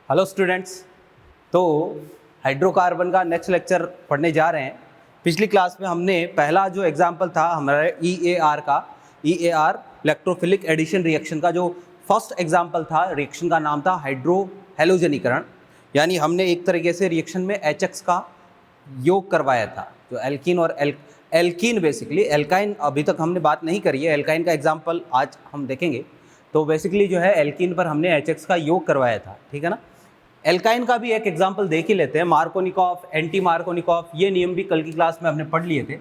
Hello students. तो hydrocarbon का next lecture पढ़ने जा रहे हैं। पिछली क्लास में हमने पहला जो एग्जाम्पल था हमारे EAR का, EAR इलेक्ट्रोफिलिक एडिशन रिएक्शन का जो फर्स्ट एग्जाम्पल था, रिएक्शन का नाम था हाइड्रो हैलोजनीकरण। यानी हमने एक तरीके से रिएक्शन में HX का योग करवाया था, जो एल्कीन और एल्कीन बेसिकली, एल्काइन अभी तक हमने बात नहीं करी है, एल्काइन का एग्जाम्पल आज हम देखेंगे। तो बेसिकली जो है एल्कीन पर हमने HX का योग करवाया था, ठीक है ना। एल्काइन का भी एक एग्जाम्पल देख ही लेते हैं, मार्कोनिकॉफ, एंटी मार्कोनिकॉफ, ये नियम भी कल की क्लास में हमने पढ़ लिए थे,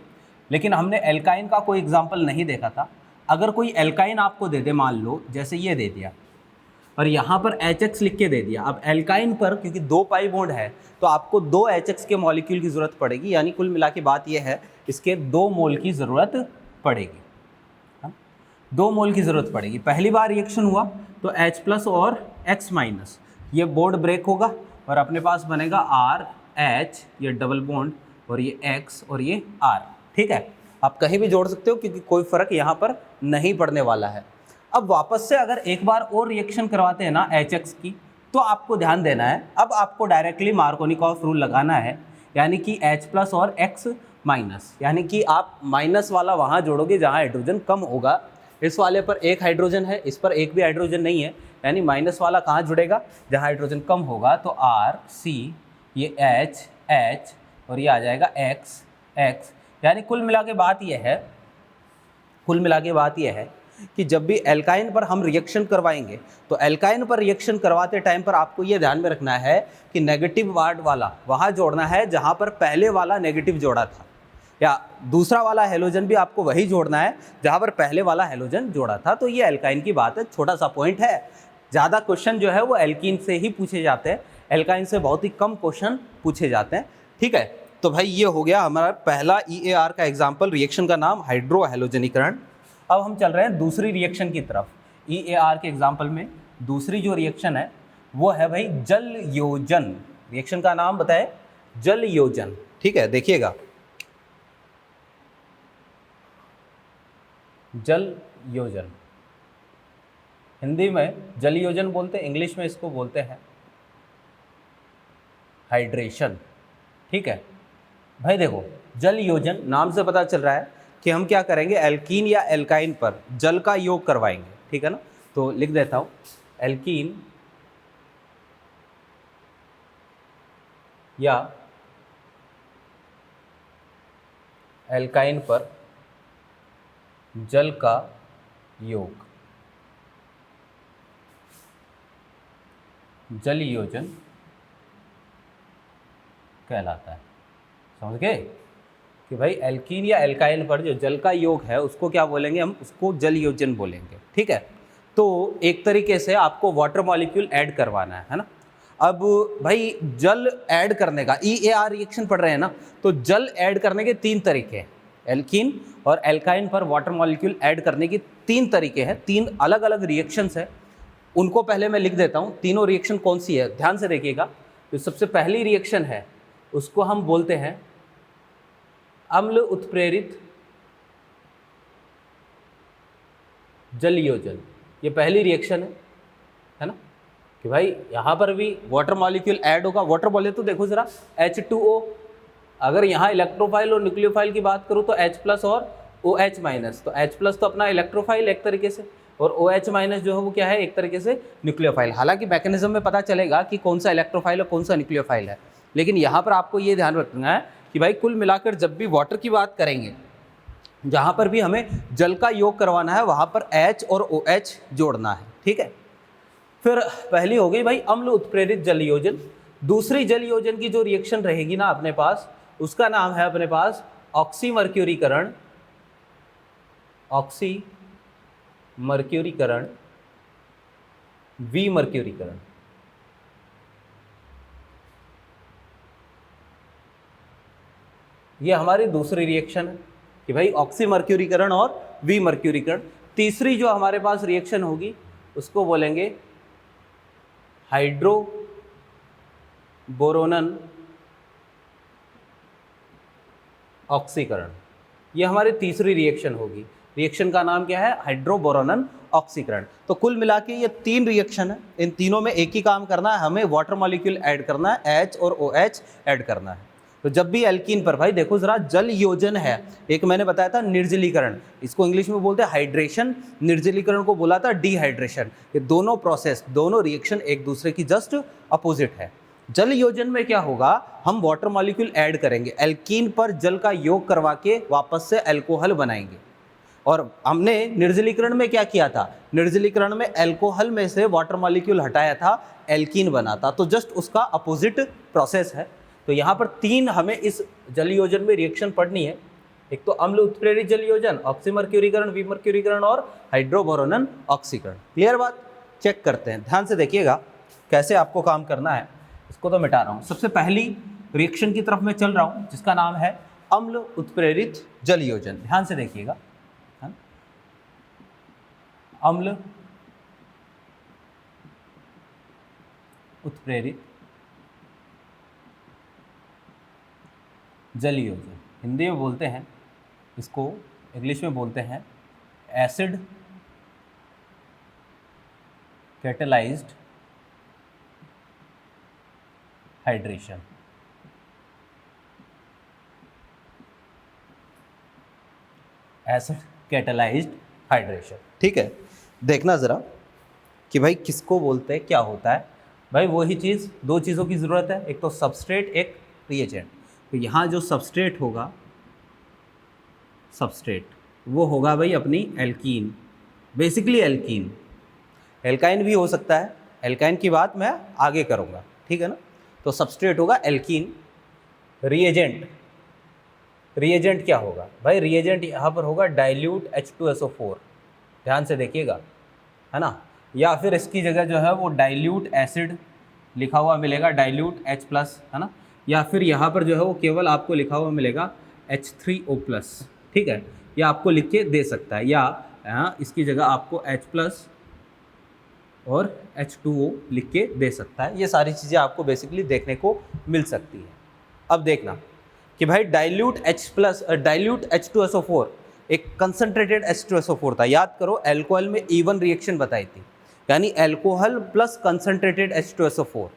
लेकिन हमने एल्काइन का कोई एग्जाम्पल नहीं देखा था। अगर कोई एल्काइन आपको दे दे, मान लो जैसे ये दे दिया और यहाँ पर HX लिख के दे दिया, अब एल्काइन पर क्योंकि 2 पाई बॉन्ड है तो आपको 2 HX के मॉलिक्यूल की ज़रूरत पड़ेगी, यानी कुल मिला के बात यह है इसके 2 मोल की ज़रूरत पड़ेगी, 2 मोल की ज़रूरत पड़ेगी। पहली बार रिएक्शन हुआ तो H+ और X-, ये बॉन्ड ब्रेक होगा और अपने पास बनेगा RH, ये डबल बॉन्ड, और ये X और ये R, ठीक है। आप कहीं भी जोड़ सकते हो क्योंकि कोई फ़र्क यहाँ पर नहीं पड़ने वाला है। अब वापस से अगर एक बार और रिएक्शन करवाते हैं ना HX की, तो आपको ध्यान देना है, अब आपको डायरेक्टली मार्कोनिकॉफ रूल लगाना है, यानी कि H+ और X-, यानी कि आप माइनस वाला वहाँ जोड़ोगे जहाँ हाइड्रोजन कम होगा। इस वाले पर एक हाइड्रोजन है, इस पर एक भी हाइड्रोजन नहीं है, यानी माइनस वाला कहाँ जुड़ेगा, जहाँ हाइड्रोजन कम होगा। तो R, C, ये H और ये आ जाएगा X। यानी कुल मिला के बात यह है कि जब भी एल्काइन पर हम रिएक्शन करवाएंगे तो एल्काइन पर रिएक्शन करवाते टाइम पर आपको ये ध्यान में रखना है कि नेगेटिव वार्ड वाला वहाँ जोड़ना है जहाँ पर पहले वाला नेगेटिव जोड़ा था, या दूसरा वाला हेलोजन भी आपको वही जोड़ना है जहाँ पर पहले वाला हेलोजन जोड़ा था। तो ये एल्काइन की बात है, छोटा सा पॉइंट है। ज़्यादा क्वेश्चन जो है वो एल्कीन से ही पूछे जाते हैं, एल्काइन से बहुत ही कम क्वेश्चन पूछे जाते हैं, ठीक है। तो भाई ये हो गया हमारा पहला EAR का एग्जाम्पल, रिएक्शन का नाम हाइड्रो हैलोजनीकरण। अब हम चल रहे हैं दूसरी रिएक्शन की तरफ। EAR के एग्जाम्पल में दूसरी जो रिएक्शन है वो है भाई जल योजन। रिएक्शन का नाम बताए, जल योजन, ठीक है। देखिएगा, जल योजन, हिंदी में जल योजन बोलते हैं, इंग्लिश में इसको बोलते हैं हाइड्रेशन, ठीक है भाई। देखो, जल योजन नाम से पता चल रहा है कि हम क्या करेंगे, एल्कीन या एल्काइन पर जल का योग करवाएंगे, ठीक है ना। तो लिख देता हूं, एल्कीन या एल्काइन पर जल का योग, जल योजन कहलाता है। समझ गए कि भाई एल्कीन या एल्काइन पर जो जल का योग है उसको क्या बोलेंगे, हम उसको जल योजन बोलेंगे, ठीक है। तो एक तरीके से आपको वाटर मॉलिक्यूल ऐड करवाना है ना। अब भाई जल ऐड करने का, EAR रिएक्शन पढ़ रहे हैं ना, तो जल ऐड करने के 3 तरीके हैं। एल्कीन और एल्काइन पर वाटर मॉलिक्यूल ऐड करने की 3 तरीके हैं, 3 अलग अलग रिएक्शंस है। उनको पहले मैं लिख देता हूँ, तीनों रिएक्शन कौन सी है ध्यान से देखिएगा। जो सबसे पहली रिएक्शन है उसको हम बोलते हैं अम्ल उत्प्रेरित जल योजन। ये पहली रिएक्शन है ना, कि भाई यहाँ पर भी वाटर मॉलिक्यूल ऐड होगा। वाटर बोले तो देखो जरा, H2O, अगर यहाँ इलेक्ट्रोफाइल और न्यूक्लियोफाइल की बात करूँ तो H+ और OH-, तो H+ तो अपना इलेक्ट्रोफाइल एक तरीके से, और OH- जो है वो क्या है, एक तरीके से न्यूक्लियोफाइल। हालांकि मैकेनिज्म में पता चलेगा कि कौन सा इलेक्ट्रोफाइल और कौन सा न्यूक्लियोफाइल है, लेकिन यहाँ पर आपको ये ध्यान रखना है कि भाई कुल मिलाकर जब भी वाटर की बात करेंगे, जहाँ पर भी हमें जल का योग करवाना है वहाँ पर H और OH जोड़ना है, ठीक है। फिर पहली हो गई भाई अम्ल उत्प्रेरित जल योजन। दूसरी जल योजन की जो रिएक्शन रहेगी ना अपने पास, उसका नाम है अपने पास ऑक्सीमर्क्यूरीकरण, ऑक्सीमर्क्यूरीकरण, विमर्क्यूरीकरण। ये हमारी दूसरी रिएक्शन है कि भाई ऑक्सीमर्क्यूरीकरण और विमर्क्यूरीकरण। तीसरी जो हमारे पास रिएक्शन होगी उसको बोलेंगे हाइड्रो बोरोनन ऑक्सीकरण। ये हमारी तीसरी रिएक्शन होगी। रिएक्शन का नाम क्या है? हाइड्रोबोरोनन ऑक्सीकरण। तो कुल मिला के ये 3 रिएक्शन है, इन तीनों में एक ही काम करना है, हमें वाटर मॉलिक्यूल ऐड करना है, H और OH ऐड करना है। तो जब भी एल्कीन पर, भाई देखो जरा, जल योजन है, एक मैंने बताया था निर्जलीकरण, इसको इंग्लिश में बोलते हैं हाइड्रेशन, निर्जलीकरण को बोला था डिहाइड्रेशन। ये दोनों प्रोसेस, दोनों रिएक्शन एक दूसरे की जस्ट अपोजिट है। जल योजन में क्या होगा, हम वाटर मॉलिक्यूल ऐड करेंगे, एल्कीन पर जल का योग करवा के वापस से अल्कोहल बनाएंगे। और हमने निर्जलीकरण में क्या किया था, निर्जलीकरण में अल्कोहल में से वाटर मॉलिक्यूल हटाया था, एल्कीन बना था। तो जस्ट उसका अपोजिट प्रोसेस है। तो यहाँ पर 3 हमें इस जल योजन में रिएक्शन पढ़नी है। एक तो अम्ल उत्प्रेरित जल योजन, ऑक्सीमर्क्यूरीकरण, विमर्क्यूरीकरण और हाइड्रोबोरोनन ऑक्सीकरण। क्लियर बात? चेक करते हैं, ध्यान से देखिएगा कैसे आपको काम करना है। इसको तो मिटा रहा हूँ। सबसे पहली रिएक्शन की तरफ मैं चल रहा हूँ जिसका नाम है अम्ल उत्प्रेरित जल योजन। ध्यान से देखिएगा, अम्ल उत्प्रेरित जल योजन, हिंदी में बोलते हैं इसको, इंग्लिश में बोलते हैं acid catalysed hydration. Acid catalysed hydration, ठीक है। देखना ज़रा कि भाई किसको बोलते हैं, क्या होता है। भाई वही चीज़, 2 चीज़ों की ज़रूरत है, एक तो सबस्ट्रेट, एक रिएजेंट। तो यहाँ जो सबस्ट्रेट होगा, सबस्ट्रेट वो होगा भाई अपनी एल्कीन, बेसिकली एल्कीन। एल्काइन भी हो सकता है, एल्काइन की बात मैं आगे करूँगा, ठीक है ना। तो सबस्ट्रेट होगा एल्कीन। रिएजेंट, रिएजेंट क्या होगा भाई, रिएजेंट यहाँ पर होगा डाइल्यूट H2SO4। ध्यान से देखिएगा, है ना, या फिर इसकी जगह जो है वो डाइल्यूट एसिड लिखा हुआ मिलेगा, डाइल्यूट H+, है ना, या फिर यहाँ पर जो है वो केवल आपको लिखा हुआ मिलेगा H3O+, ठीक है, या आपको लिख के दे सकता है, या इसकी जगह आपको H+ और H2O लिख के दे सकता है। ये सारी चीज़ें आपको बेसिकली देखने को मिल सकती है। अब देखना कि भाई डाइल्यूट H2SO4 एक कंसंट्रेटेड H2SO4 था। याद करो, अल्कोहल में E1 रिएक्शन बताई थी, यानी अल्कोहल प्लस कंसंट्रेटेड H2SO4।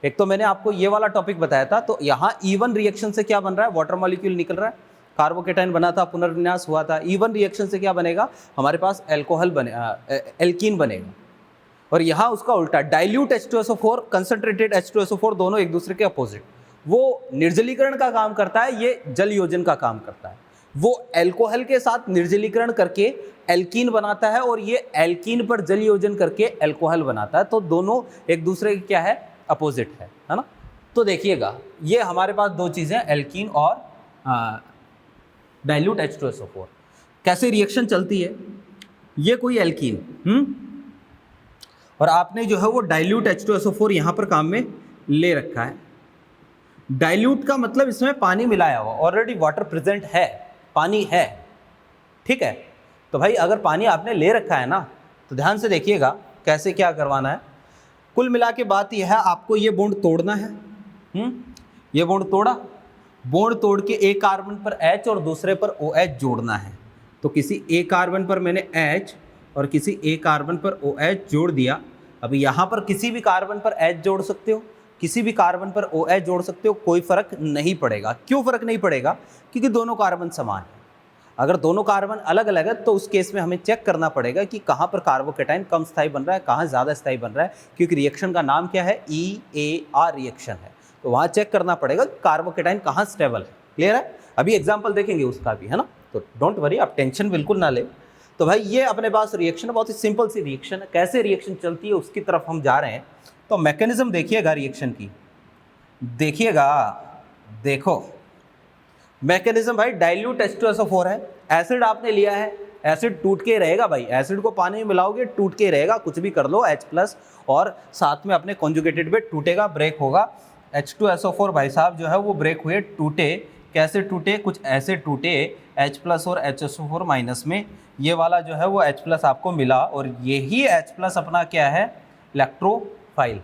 एक तो मैंने आपको ये वाला टॉपिक बताया था। तो यहाँ E1 रिएक्शन से क्या बन रहा है, वाटर मॉलिक्यूल निकल रहा है, कार्बोकेटाइन बना था, पुनर्विन्यास हुआ था। E1 रिएक्शन से क्या बनेगा, हमारे पास अल्कोहल बने, एल्कीन बनेगा। और यहाँ उसका उल्टा, डाइल्यूट H2SO4, कंसंट्रेटेड H2SO4, दोनों एक दूसरे के अपोजिट। वो निर्जलीकरण का काम करता है, ये जल योजन का काम करता है। वो अल्कोहल के साथ निर्जलीकरण करके एल्कीन बनाता है और ये एल्कीन पर जल योजन करके अल्कोहल बनाता है। तो दोनों एक दूसरे के क्या है, अपोजिट है ना। तो देखिएगा, ये हमारे पास 2 चीज़ें, एल्कीन और डाइल्यूट H2SO4। कैसे रिएक्शन चलती है, ये कोई एल्कीन और आपने जो है वो डाइल्यूट H2SO4 यहाँ पर काम में ले रखा है। डाइल्यूट का मतलब इसमें पानी मिलाया हुआ, ऑलरेडी वाटर प्रेजेंट है, पानी है, ठीक है। तो भाई अगर पानी आपने ले रखा है ना, तो ध्यान से देखिएगा कैसे क्या करवाना है। कुल मिला के बात यह है, आपको ये बॉन्ड तोड़ना है। ये बॉन्ड तोड़ा, बॉन्ड तोड़ के एक कार्बन पर H और दूसरे पर OH जोड़ना है। तो किसी एक कार्बन पर मैंने H और किसी एक कार्बन पर OH जोड़ दिया। अभी यहाँ पर किसी भी कार्बन पर H जोड़ सकते हो, किसी भी कार्बन पर OH जोड़ सकते हो, कोई फर्क नहीं पड़ेगा। क्यों फर्क नहीं पड़ेगा, क्योंकि दोनों कार्बन समान है। अगर दोनों कार्बन अलग अलग है तो उस केस में हमें चेक करना पड़ेगा कि कहाँ पर कार्बोकेटाइन कम स्थायी बन रहा है, कहाँ ज़्यादा स्थायी बन रहा है, क्योंकि रिएक्शन का नाम क्या है, EAR रिएक्शन है। तो वहाँ चेक करना पड़ेगा कार्बोकेटाइन कहाँ स्टेबल है। क्लियर है? अभी एग्जाम्पल देखेंगे उसका भी, है ना। तो डोंट वरी, आप टेंशन बिल्कुल ना ले। तो भाई ये अपने पास रिएक्शन है, बहुत ही सिंपल सी रिएक्शन है। कैसे रिएक्शन चलती है उसकी तरफ हम जा रहे हैं। तो मैकेनिज्म देखिएगा रिएक्शन की, देखिएगा, देखो मैकेनिज्म भाई, डाइल्यूट H2SO4 है, एसिड आपने लिया है, एसिड टूट के रहेगा भाई, एसिड को पानी में मिलाओगे टूट के रहेगा, कुछ भी कर लो H+ और साथ में अपने कॉन्जुगेटेड पे टूटेगा, ब्रेक होगा। H2SO4 भाई साहब जो है वो ब्रेक हुए, टूटे। कैसे टूटे, कुछ ऐसे टूटे, H+ और HSO4 माइनस में ये वाला जो है वो H+ आपको मिला, और यही H+ अपना क्या है, इलेक्ट्रोफाइल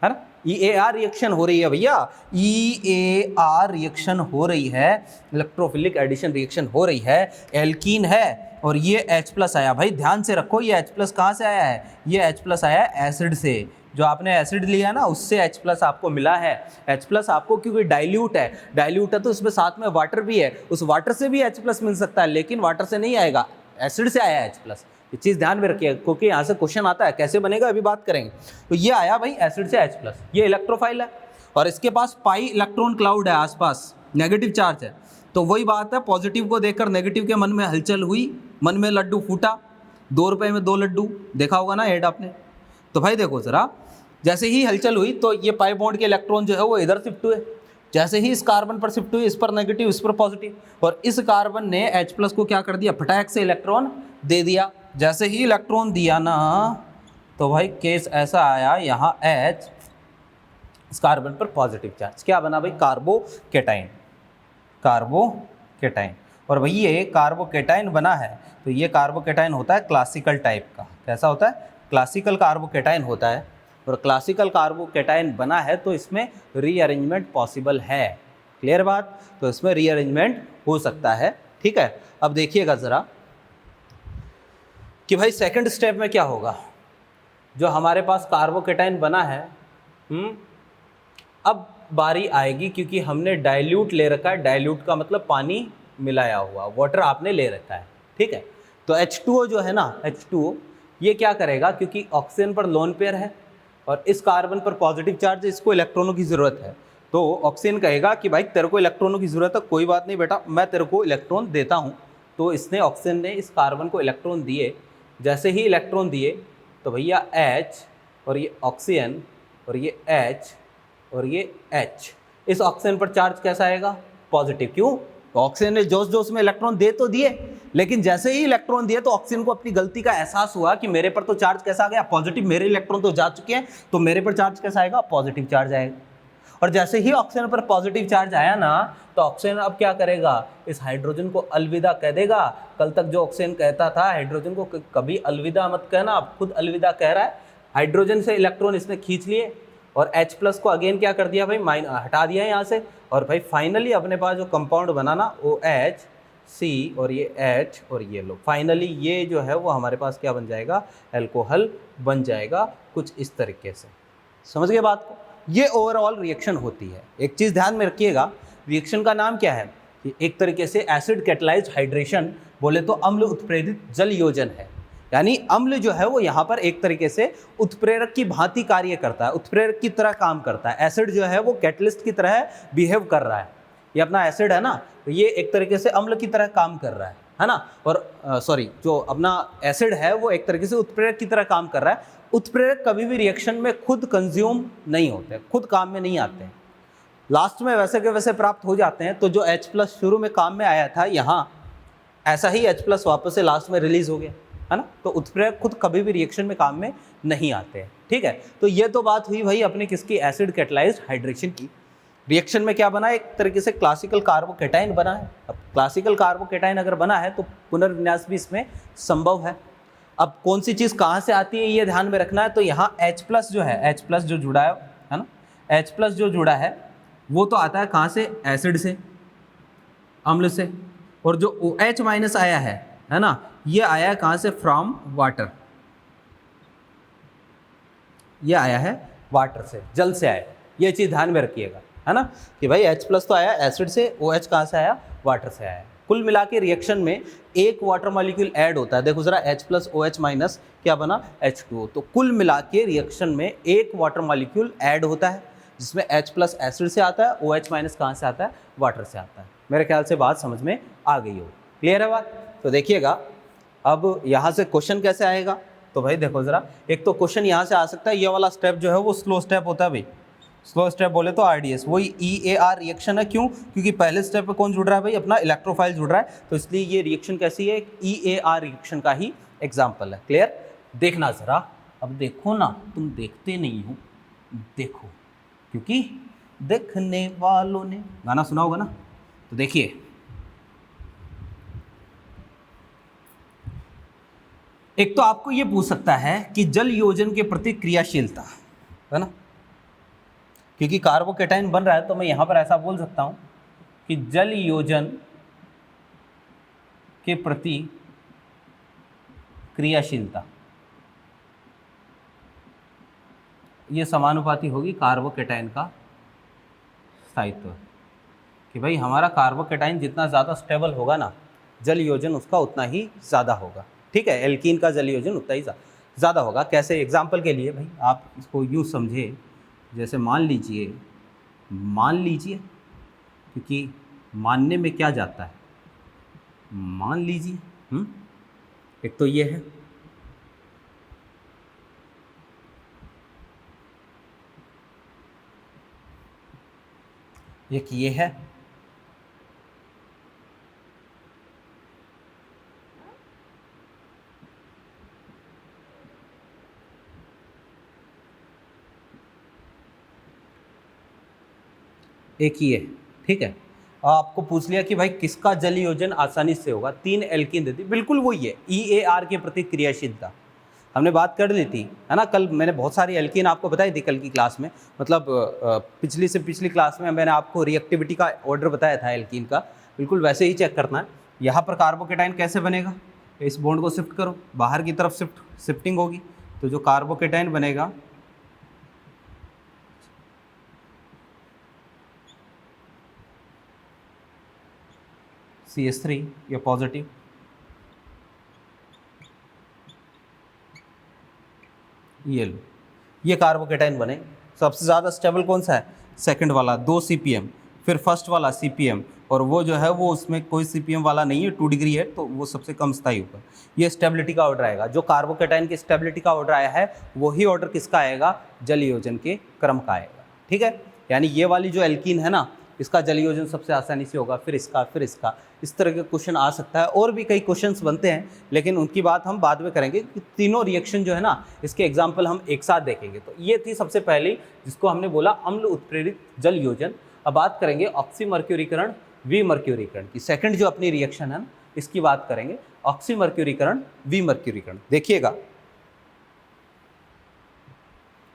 है ना। EAR रिएक्शन हो रही है भैया, EAR रिएक्शन हो रही है, इलेक्ट्रोफिलिक एडिशन रिएक्शन हो रही है। एल्कीन है, और ये H+ आया। भाई ध्यान से रखो, ये H+ कहाँ से आया है? ये H+ आया है एसिड से। जो आपने एसिड लिया ना उससे H+ आपको मिला है। H+ आपको क्योंकि डाइल्यूट है तो उसमें साथ में वाटर भी है, उस वाटर से भी H+ मिल सकता है, लेकिन वाटर से नहीं आएगा, एसिड से आया है H+। ये चीज़ ध्यान में रखिए क्योंकि यहाँ से क्वेश्चन आता है, कैसे बनेगा अभी बात करेंगे। तो ये आया भाई एसिड से H+, ये इलेक्ट्रोफाइल है और इसके पास पाई इलेक्ट्रॉन क्लाउड है आसपास, नेगेटिव चार्ज है। तो वही बात है, पॉजिटिव को देखकर नेगेटिव के मन में हलचल हुई, मन में लड्डू फूटा, 2 रुपए में 2 लड्डू, देखा होगा ना ऐड आपने। तो भाई देखो ज़रा, जैसे ही हलचल हुई तो ये पाई बॉन्ड के इलेक्ट्रॉन जो है वो इधर शिफ्ट हुए, जैसे ही इस कार्बन पर शिफ्ट हुई, इस पर नेगेटिव इस पर पॉजिटिव, और इस कार्बन ने H+ को क्या कर दिया, फटाक से इलेक्ट्रॉन दे दिया। जैसे ही इलेक्ट्रॉन दिया ना तो भाई केस ऐसा आया, यहाँ H, इस कार्बन पर पॉजिटिव चार्ज, क्या बना भाई, कार्बोकेटाइन। कार्बोकेटाइन, और भाई ये कार्बोकेटाइन बना है तो ये कार्बोकेटाइन होता है क्लासिकल टाइप का। कैसा होता है? क्लासिकल कार्बोकेटाइन होता है। और क्लासिकल कार्बोकेटाइन बना है तो इसमें रीअरेंजमेंट पॉसिबल है। क्लियर बात? तो इसमें रीअरेंजमेंट हो सकता है। ठीक है, अब देखिएगा ज़रा कि भाई सेकंड स्टेप में क्या होगा। जो हमारे पास कार्बोकेटाइन बना है, अब बारी आएगी, क्योंकि हमने डाइल्यूट ले रखा है, डाइल्यूट का मतलब पानी मिलाया हुआ, वाटर आपने ले रखा है। ठीक है, तो H2O जो है ना, H2O ये क्या करेगा, क्योंकि ऑक्सीजन पर लोन पेयर है और इस कार्बन पर पॉजिटिव चार्ज है, इसको इलेक्ट्रॉनों की ज़रूरत है। तो ऑक्सीजन कहेगा कि भाई तेरे को इलेक्ट्रॉनों की ज़रूरत है, कोई बात नहीं बेटा, मैं तेरे को इलेक्ट्रॉन देता हूँ। तो इसने, ऑक्सीजन ने इस कार्बन को इलेक्ट्रॉन दिए। जैसे ही इलेक्ट्रॉन दिए तो भैया H और ये ऑक्सीजन और ये H और ये H, इस ऑक्सीजन पर चार्ज कैसा आएगा, पॉजिटिव। क्यों? तो ऑक्सीजन ने जोश जोश में इलेक्ट्रॉन दे तो दिए, लेकिन जैसे ही इलेक्ट्रॉन दिए तो ऑक्सीजन को अपनी गलती का एहसास हुआ कि मेरे पर तो चार्ज कैसा आ गया, पॉजिटिव, मेरे इलेक्ट्रॉन तो जा चुके हैं, तो मेरे पर चार्ज कैसा आएगा, पॉजिटिव चार्ज आएगा। और जैसे ही ऑक्सीजन पर पॉजिटिव चार्ज आया ना तो ऑक्सीजन अब क्या करेगा, इस हाइड्रोजन को अलविदा कह देगा। कल तक जो ऑक्सीजन कहता था हाइड्रोजन को कभी अलविदा मत कहना, अब खुद अलविदा कह रहा है। हाइड्रोजन से इलेक्ट्रॉन इसने खींच लिए और H+ को अगेन क्या कर दिया भाई, हटा दिया यहाँ से। और भाई फाइनली अपने पास जो कंपाउंड बना ना, OH, C और ये H और ये लो, फाइनली ये जो है वो हमारे पास क्या बन जाएगा, अल्कोहल बन जाएगा, कुछ इस तरीके से। समझ गए बात को? ये ओवरऑल रिएक्शन होती है। एक चीज़ ध्यान में रखिएगा, रिएक्शन का नाम क्या है, एक तरीके से एसिड कैटलाइज्ड हाइड्रेशन, बोले तो अम्ल उत्प्रेरित जल योजन है। यानी अम्ल जो है वो यहाँ पर एक तरीके से उत्प्रेरक की भांति कार्य करता है, उत्प्रेरक की तरह काम करता है। एसिड जो है वो कैटलिस्ट की तरह बिहेव कर रहा है। ये अपना एसिड है ना, तो ये एक तरीके से अम्ल की तरह काम कर रहा है ना। और सॉरी, जो अपना एसिड है वो एक तरीके से उत्प्रेरक की तरह काम कर रहा है। उत्प्रेरक कभी भी रिएक्शन में खुद कंज्यूम नहीं होते, खुद काम में नहीं आते हैं, लास्ट में वैसे के वैसे प्राप्त हो जाते हैं। तो जो H+ शुरू में काम में आया था यहाँ, ऐसा ही H+ वापस से लास्ट में रिलीज हो गया, है ना। तो उत्प्रेरक खुद कभी भी रिएक्शन में काम में नहीं आते हैं। ठीक है, तो ये तो बात हुई भाई अपनी किसकी, एसिड कैटलाइज्ड हाइड्रेशन की। रिएक्शन में क्या बना, एक तरीके से क्लासिकल कार्बोकेटाइन बना है। अब क्लासिकल कार्बोकेटाइन अगर बना है तो पुनर्विन्यास भी इसमें संभव है। अब कौन सी चीज़ कहाँ से आती है ये ध्यान में रखना है। तो यहाँ H+ जो है, H+ जो जुड़ा है ना, H+ जो जुड़ा है वो तो आता है कहाँ से, एसिड से, अम्ल से। और जो OH- आया है ना, ये आया है कहाँ से, फ्रॉम वाटर। ये आया है वाटर से, जल से आया। ये चीज़ ध्यान में रखिएगा, है ना, कि भाई H+ तो आया एसिड से, OH कहाँ से आया, वाटर से आया। कुल मिला के रिएक्शन में एक वाटर मॉलिक्यूल ऐड होता है। देखो जरा, H+ OH- क्या बना, H2O। तो कुल मिला के रिएक्शन में एक वाटर मॉलिक्यूल ऐड होता है, जिसमें H+ एसिड से आता है, OH- कहाँ से आता है, वाटर से आता है। मेरे ख्याल से बात समझ में आ गई हो। क्लियर है बात? तो देखिएगा अब यहाँ से क्वेश्चन कैसे आएगा। तो भाई देखो ज़रा, एक तो क्वेश्चन यहाँ से आ सकता है, ये वाला स्टेप जो है वो स्लो स्टेप होता है भाई। स्लो स्टेप बोले तो RDS, वही EAR रिएक्शन है। क्यों? क्योंकि पहले स्टेप पे कौन जुड़ रहा है भाई, अपना इलेक्ट्रोफाइल जुड़ रहा है, तो इसलिए ये रिएक्शन कैसी है, एक EAR रिएक्शन का ही एग्जाम्पल है। क्लियर? देखना ज़रा, अब देखो ना, तुम देखते नहीं हो, देखो, क्योंकि देखने वालों ने गाना सुना होगा ना। तो देखिए, एक तो आपको ये पूछ सकता है कि जल योजन के प्रति क्रियाशीलता, है ना, क्योंकि कार्बोकेटाइन बन रहा है तो मैं यहां पर ऐसा बोल सकता हूं कि जल योजन के प्रति क्रियाशीलता, ये समानुपाती होगी कार्बोकेटाइन का स्थायित्व, कि भाई हमारा कार्बोकेटाइन जितना ज़्यादा स्टेबल होगा ना, जल योजन उसका उतना ही ज़्यादा होगा। ठीक है, एल्कीन का जल योजन उतना ही ज़्यादा होगा। कैसे? एग्जाम्पल के लिए भाई आप इसको यूँ समझे, जैसे मान लीजिए क्योंकि मानने में क्या जाता है, मान लीजिए एक तो ये है, एक ये है, एक ही है। ठीक है, आपको पूछ लिया कि भाई किसका जल योजन आसानी से होगा, 3 एल्कीन देती, बिल्कुल वही है, EAR के प्रति क्रियाशीलता हमने बात कर ली थी, है ना। कल मैंने बहुत सारी एल्कीन आपको बताई थी कल की क्लास में, मतलब पिछली से पिछली क्लास में मैंने आपको रिएक्टिविटी का ऑर्डर बताया था एल्कीन का, बिल्कुल वैसे ही चेक करना है। यहाँ पर कार्बोकेटाइन कैसे बनेगा, इस बॉन्ड को शिफ्ट करो, बाहर की तरफ शिफ्टिंग होगी, तो जो कार्बोकेटाइन बनेगा CH3, ये पॉजिटिव, ये लो, ये कार्बोकेटाइन बने। सबसे ज़्यादा स्टेबल कौन सा है? सेकंड वाला 2 CPM, फिर फर्स्ट वाला CPM, और वो जो है वो उसमें कोई CPM वाला नहीं है, 2 डिग्री है, तो वो सबसे कम स्थायी होगा। ये स्टेबिलिटी का ऑर्डर आएगा, जो कार्बोकेटाइन की स्टेबिलिटी का ऑर्डर आया है वही ऑर्डर किसका आएगा? जल योजन के क्रम का आएगा। ठीक है, यानी ये वाली जो एल्कीन है ना, इसका जल योजन सबसे आसानी से होगा, फिर इसका, इस तरह के क्वेश्चन आ सकता है। और भी कई क्वेश्चंस बनते हैं, लेकिन उनकी बात हम बाद में करेंगे कि तीनों रिएक्शन जो है ना, इसके एग्जाम्पल हम एक साथ देखेंगे। तो ये थी सबसे पहली, जिसको हमने बोला अम्ल उत्प्रेरित जल योजन। अब बात करेंगे ऑक्सीमर्क्यूरीकरण विमर्क्यूरीकरण की। सेकंड जो अपनी रिएक्शन है ना, इसकी बात करेंगे, ऑक्सीमर्क्यूरीकरण विमर्क्यूरीकरण। देखिएगा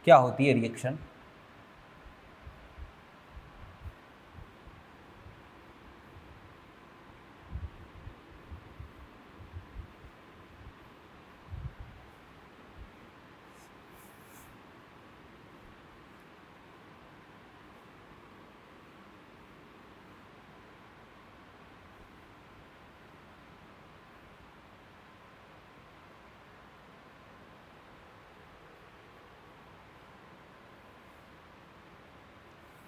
क्या होती है रिएक्शन।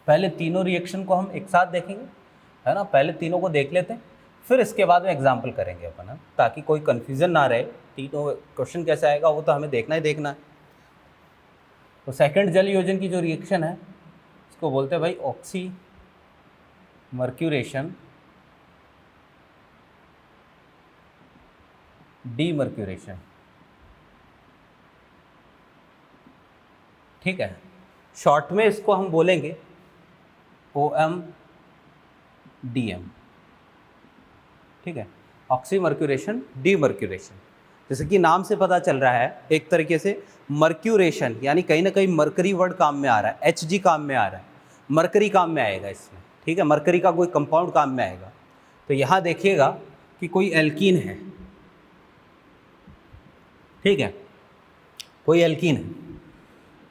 पहले तीनों रिएक्शन को हम एक साथ देखेंगे, है ना। पहले तीनों को देख लेते हैं, फिर इसके बाद में एग्जाम्पल करेंगे अपन, ताकि कोई कन्फ्यूजन ना रहे। तीनों क्वेश्चन कैसे आएगा वो तो हमें देखना ही देखना है। तो सेकंड जल योजन की जो रिएक्शन है, इसको बोलते हैं भाई ऑक्सी मर्क्यूरेशन डीमर्क्यूरेशन। ठीक है, शॉर्ट में इसको हम बोलेंगे OMDM। ठीक है, ऑक्सीमर्क्यूरेशन डीमर्क्यूरेशन। जैसे कि नाम से पता चल रहा है, एक तरीके से मर्क्यूरेशन, यानी कहीं ना कहीं मरकरी वर्ड काम में आ रहा है, HG काम में आ रहा है, मरकरी काम में आएगा इसमें। ठीक है, मरकरी का कोई कंपाउंड काम में आएगा। तो यहाँ देखिएगा कि कोई एल्कीन है, ठीक है, कोई एल्कीन है,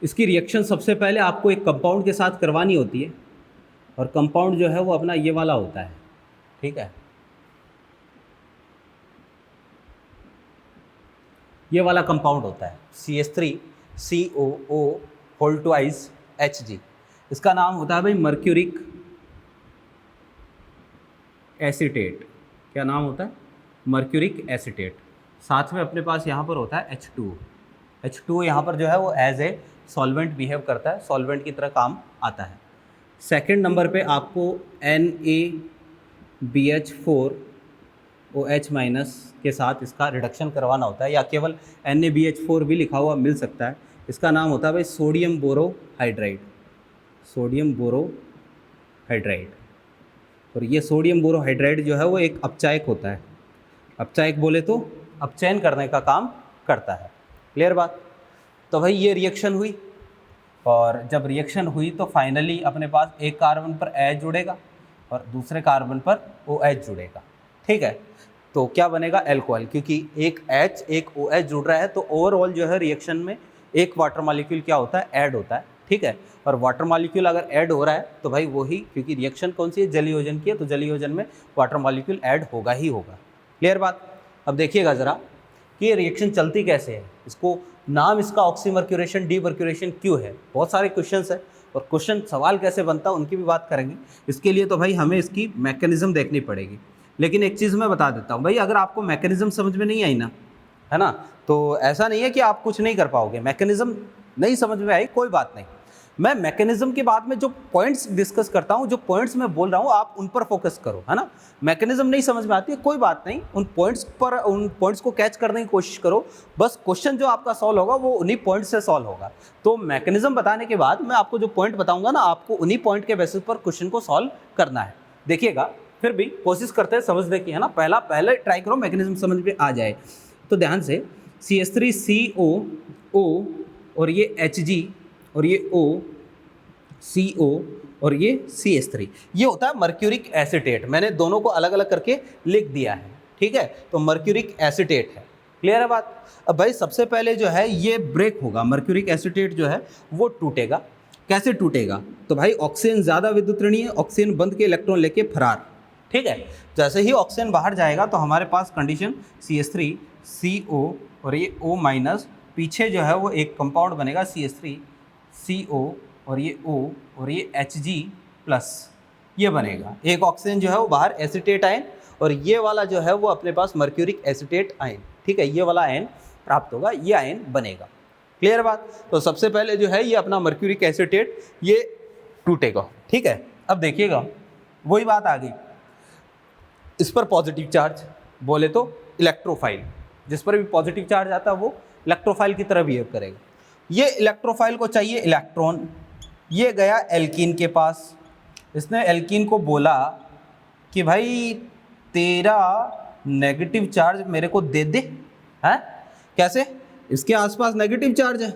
इसकी रिएक्शन सबसे पहले आपको एक कंपाउंड के साथ करवानी होती है, और कंपाउंड जो है वो अपना ये वाला होता है। ठीक है, ये वाला कंपाउंड होता है CH3COO होल ट्वाइस HG। इसका नाम होता है भाई मर्क्यूरिक एसीटेट। क्या नाम होता है? Mercuric acetate. साथ में अपने पास यहाँ पर होता है H2O यहाँ पर जो है वो एज ए सॉल्वेंट बिहेव करता है, सॉल्वेंट की तरह काम आता है। सेकंड नंबर पे आपको NaBH4OH- के साथ इसका रिडक्शन करवाना होता है, या केवल NaBH4 भी लिखा हुआ मिल सकता है। इसका नाम होता है भाई सोडियम बोरोहाइड्राइड, सोडियम बोरोहाइड्राइड। और ये सोडियम बोरोहाइड्राइड जो है वो एक अपचायक होता है। अपचायक बोले तो अपचयन करने का काम करता है। क्लियर बात? तो भाई ये रिएक्शन हुई, और जब रिएक्शन हुई तो फाइनली अपने पास एक कार्बन पर H जुड़ेगा और दूसरे कार्बन पर OH जुड़ेगा। ठीक है, तो क्या बनेगा, एल्कोहल, क्योंकि एक H एक OH जुड़ रहा है तो ओवरऑल जो है रिएक्शन में एक वाटर मॉलिक्यूल क्या होता है, ऐड होता है, ठीक है। और वाटर मॉलिक्यूल अगर ऐड हो रहा है तो भाई वही, क्योंकि रिएक्शन कौन सी है, जलीयोजन की है, तो जलीयोजन में वाटर मॉलिक्यूल ऐड होगा ही होगा। क्लियर बात। अब देखिएगा ज़रा कि ये रिएक्शन चलती कैसे है, इसको नाम इसका ऑक्सीमर्क्यूरेशन डीमर्क्यूरेशन क्यों है, बहुत सारे क्वेश्चंस है और क्वेश्चन सवाल कैसे बनता है उनकी भी बात करेंगे। इसके लिए तो भाई हमें इसकी मैकेनिज्म देखनी पड़ेगी। लेकिन एक चीज़ मैं बता देता हूँ भाई, अगर आपको मैकेनिज्म समझ में नहीं आई ना, है ना, तो ऐसा नहीं है कि आप कुछ नहीं कर पाओगे। मैकेनिज्म नहीं समझ में आई कोई बात नहीं, मैं मैकेनिज्म के बाद में जो पॉइंट्स डिस्कस करता हूँ, जो पॉइंट्स मैं बोल रहा हूँ आप उन पर फोकस करो, है ना। मैकेनिज्म नहीं समझ में आती है कोई बात नहीं, उन पॉइंट्स को कैच करने की कोशिश करो, बस क्वेश्चन जो आपका सॉल्व होगा वो उन्हीं पॉइंट से सॉल्व होगा। तो मैकेनिज्म बताने के बाद मैं आपको जो पॉइंट बताऊंगा ना, आपको उन्हीं पॉइंट के बेसिस पर क्वेश्चन को सॉल्व करना है। देखिएगा, फिर भी कोशिश करते हैं समझने की, है ना, पहले ट्राई करो मैकेनिज्म समझ में आ जाए। तो ध्यान से CH3CO और ये Hg और ये CO और ये CH3, ये होता है मर्क्यूरिक एसीटेट। मैंने दोनों को अलग अलग करके लिख दिया है, ठीक है, तो मर्क्यूरिक एसीटेट है। क्लियर है बात। अब भाई सबसे पहले जो है ये ब्रेक होगा, मर्क्यूरिक एसीटेट जो है वो टूटेगा। कैसे टूटेगा, तो भाई ऑक्सीजन ज़्यादा विद्युत ऋणी है, ऑक्सीजन बंद के इलेक्ट्रॉन लेके फरार, ठीक है। जैसे ही ऑक्सीजन बाहर जाएगा तो हमारे पास कंडीशन CH3CO और ये O-, पीछे जो है वो एक कंपाउंड बनेगा CH3CO और ये O और ये Hg+, ये बनेगा। एक ऑक्सीजन जो है वो बाहर एसीटेट आयन और ये वाला जो है वो अपने पास मर्क्यूरिक एसीटेट आयन, ठीक है, ये वाला आयन प्राप्त होगा, ये आयन बनेगा। क्लियर बात। तो सबसे पहले जो है ये अपना मर्क्यूरिक एसीटेट ये टूटेगा, ठीक है। अब देखिएगा वही बात आ गई, इस पर पॉजिटिव चार्ज बोले तो इलेक्ट्रोफाइल, जिस पर भी पॉजिटिव चार्ज आता है वो इलेक्ट्रोफाइल की तरह बिहेव करेगा। ये इलेक्ट्रोफाइल को चाहिए इलेक्ट्रॉन, ये गया एल्कीन के पास, इसने एल्कीन को बोला कि भाई तेरा नेगेटिव चार्ज मेरे को दे दे, हैं, कैसे, इसके आसपास नेगेटिव चार्ज है,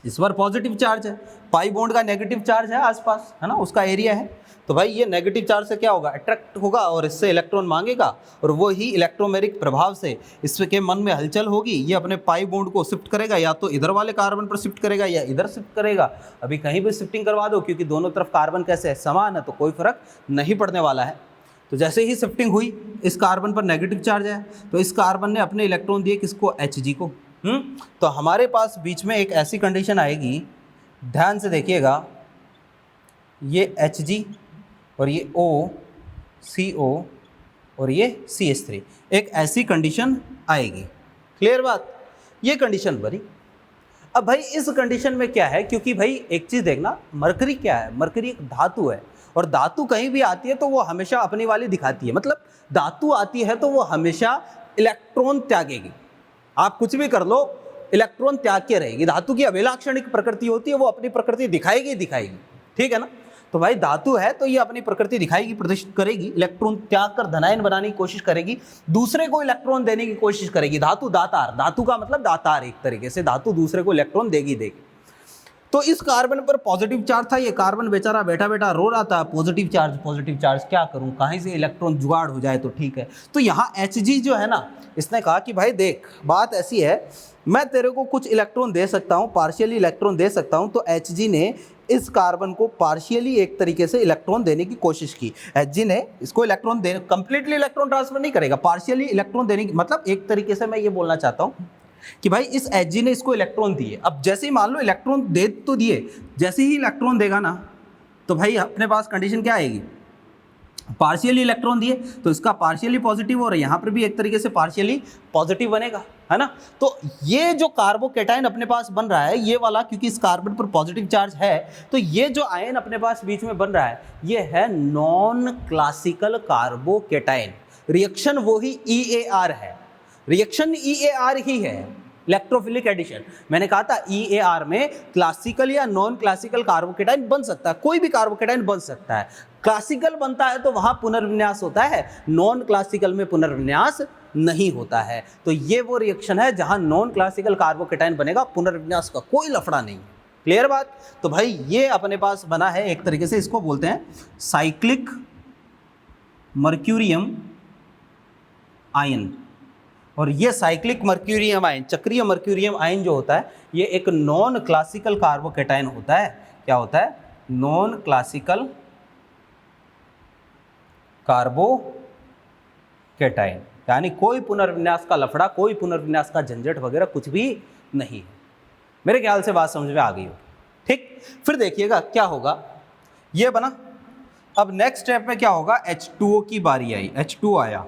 इस पर पॉजिटिव चार्ज है, पाई बॉन्ड का नेगेटिव चार्ज है आसपास, है ना, उसका एरिया है। तो भाई ये नेगेटिव चार्ज से क्या होगा, अट्रैक्ट होगा और इससे इलेक्ट्रॉन मांगेगा और वो ही इलेक्ट्रोमेरिक प्रभाव से इसके मन में हलचल होगी, ये अपने पाई बॉन्ड को शिफ्ट करेगा, या तो इधर वाले कार्बन पर शिफ्ट करेगा या इधर शिफ्ट करेगा। अभी कहीं भी शिफ्टिंग करवा दो, क्योंकि दोनों तरफ कार्बन कैसे है, समान है, तो कोई फर्क नहीं पड़ने वाला है। तो जैसे ही शिफ्टिंग हुई, इस कार्बन पर नेगेटिव चार्ज है, तो इस कार्बन ने अपने इलेक्ट्रॉन दिए किसको, Hg को। तो हमारे पास बीच में एक ऐसी कंडीशन आएगी, ध्यान से देखिएगा, ये Hg और ये O, CO और ये CH3, एक ऐसी कंडीशन आएगी। क्लियर बात, ये कंडीशन बनी। अब भाई इस कंडीशन में क्या है, क्योंकि भाई एक चीज़ देखना, मरकरी क्या है, मरकरी एक धातु है और धातु कहीं भी आती है तो वो हमेशा अपनी वाली दिखाती है, मतलब धातु आती है तो वो हमेशा इलेक्ट्रॉन त्यागेगी। आप कुछ भी कर लो, इलेक्ट्रॉन त्याग के रहेगी। धातु की अभिलाक्षणिक प्रकृति होती है, वो अपनी प्रकृति दिखाएगी, ठीक है ना। तो भाई धातु है तो ये अपनी प्रकृति दिखाएगी, प्रदर्शित करेगी, इलेक्ट्रॉन त्याग कर धनायन बनाने की कोशिश करेगी, दूसरे को इलेक्ट्रॉन देने की कोशिश करेगी। धातु दातार, धातु का मतलब दातार, एक तरीके से धातु दूसरे को इलेक्ट्रॉन देगी। तो इस कार्बन पर पॉजिटिव चार्ज था, ये कार्बन बेचारा बैठा बैठा रो रहा था, पॉजिटिव चार्ज, क्या करूं, कहीं से इलेक्ट्रॉन जुगाड़ हो जाए तो ठीक है। तो यहाँ Hg जो है ना, इसने कहा कि भाई देख, बात ऐसी है, मैं तेरे को कुछ इलेक्ट्रॉन दे सकता हूँ, पार्शियली इलेक्ट्रॉन दे सकता हूँ। तो Hg ने इस कार्बन को पार्शियली एक तरीके से इलेक्ट्रॉन देने की कोशिश की। Hg ने इसको इलेक्ट्रॉन देने, कंप्लीटली इलेक्ट्रॉन ट्रांसफर नहीं करेगा, पार्शियली इलेक्ट्रॉन देने की, मतलब एक तरीके से मैं ये बोलना चाहता हूँ कि भाई इस Hg ने इसको इलेक्ट्रॉन दिए। अब जैसे ही मान लो इलेक्ट्रॉन दे तो दिए, जैसे ही इलेक्ट्रॉन देगा ना, तो भाई अपने पास कंडीशन क्या आएगी, पार्शियली इलेक्ट्रॉन दिए तो इसका पार्शियली पॉजिटिव और यहाँ पर भी एक तरीके से पार्शियली पॉजिटिव बनेगा, है ना। तो ये जो कार्बोकेटाइन अपने पास बन रहा है, ये वाला, क्योंकि इस कार्बन पर पॉजिटिव चार्ज है, तो ये जो आयन अपने पास बीच में बन रहा है, ये है नॉन क्लासिकल कार्बोकेटाइन। रिएक्शन वो ही EAR है, रिएक्शन EAR ही है, इलेक्ट्रोफिलिक एडिशन। मैंने कहा था EAR में क्लासिकल या नॉन क्लासिकल कार्बोकेटाइन बन सकता है, कोई भी कार्बोकेटाइन बन सकता है। क्लासिकल बनता है तो वहां पुनर्विन्यास होता है, नॉन क्लासिकल में पुनर्विन्यास नहीं होता है। तो ये वो रिएक्शन है जहां नॉन क्लासिकल कार्बोकेटाइन बनेगा, पुनर्विन्यास का कोई लफड़ा नहीं है। क्लियर बात। तो भाई ये अपने पास बना है, एक तरीके से इसको बोलते हैं साइक्लिक मर्क्यूरियम आयन, और ये साइक्लिक मर्क्यूरियम आयन, चक्रीय मर्क्यूरियम आयन जो होता है ये एक नॉन क्लासिकल कार्बोकेटायन होता है। क्या होता है? नॉन क्लासिकल कार्बोकेटायन, यानी कोई पुनर्विन्यास का लफड़ा, कोई पुनर्विन्यास का झंझट वगैरह कुछ भी नहीं है। मेरे ख्याल से बात समझ में आ गई हो। ठीक, फिर देखिएगा क्या होगा, ये बना। अब नेक्स्ट स्टेप में क्या होगा, H2O की बारी आई। H2O आया,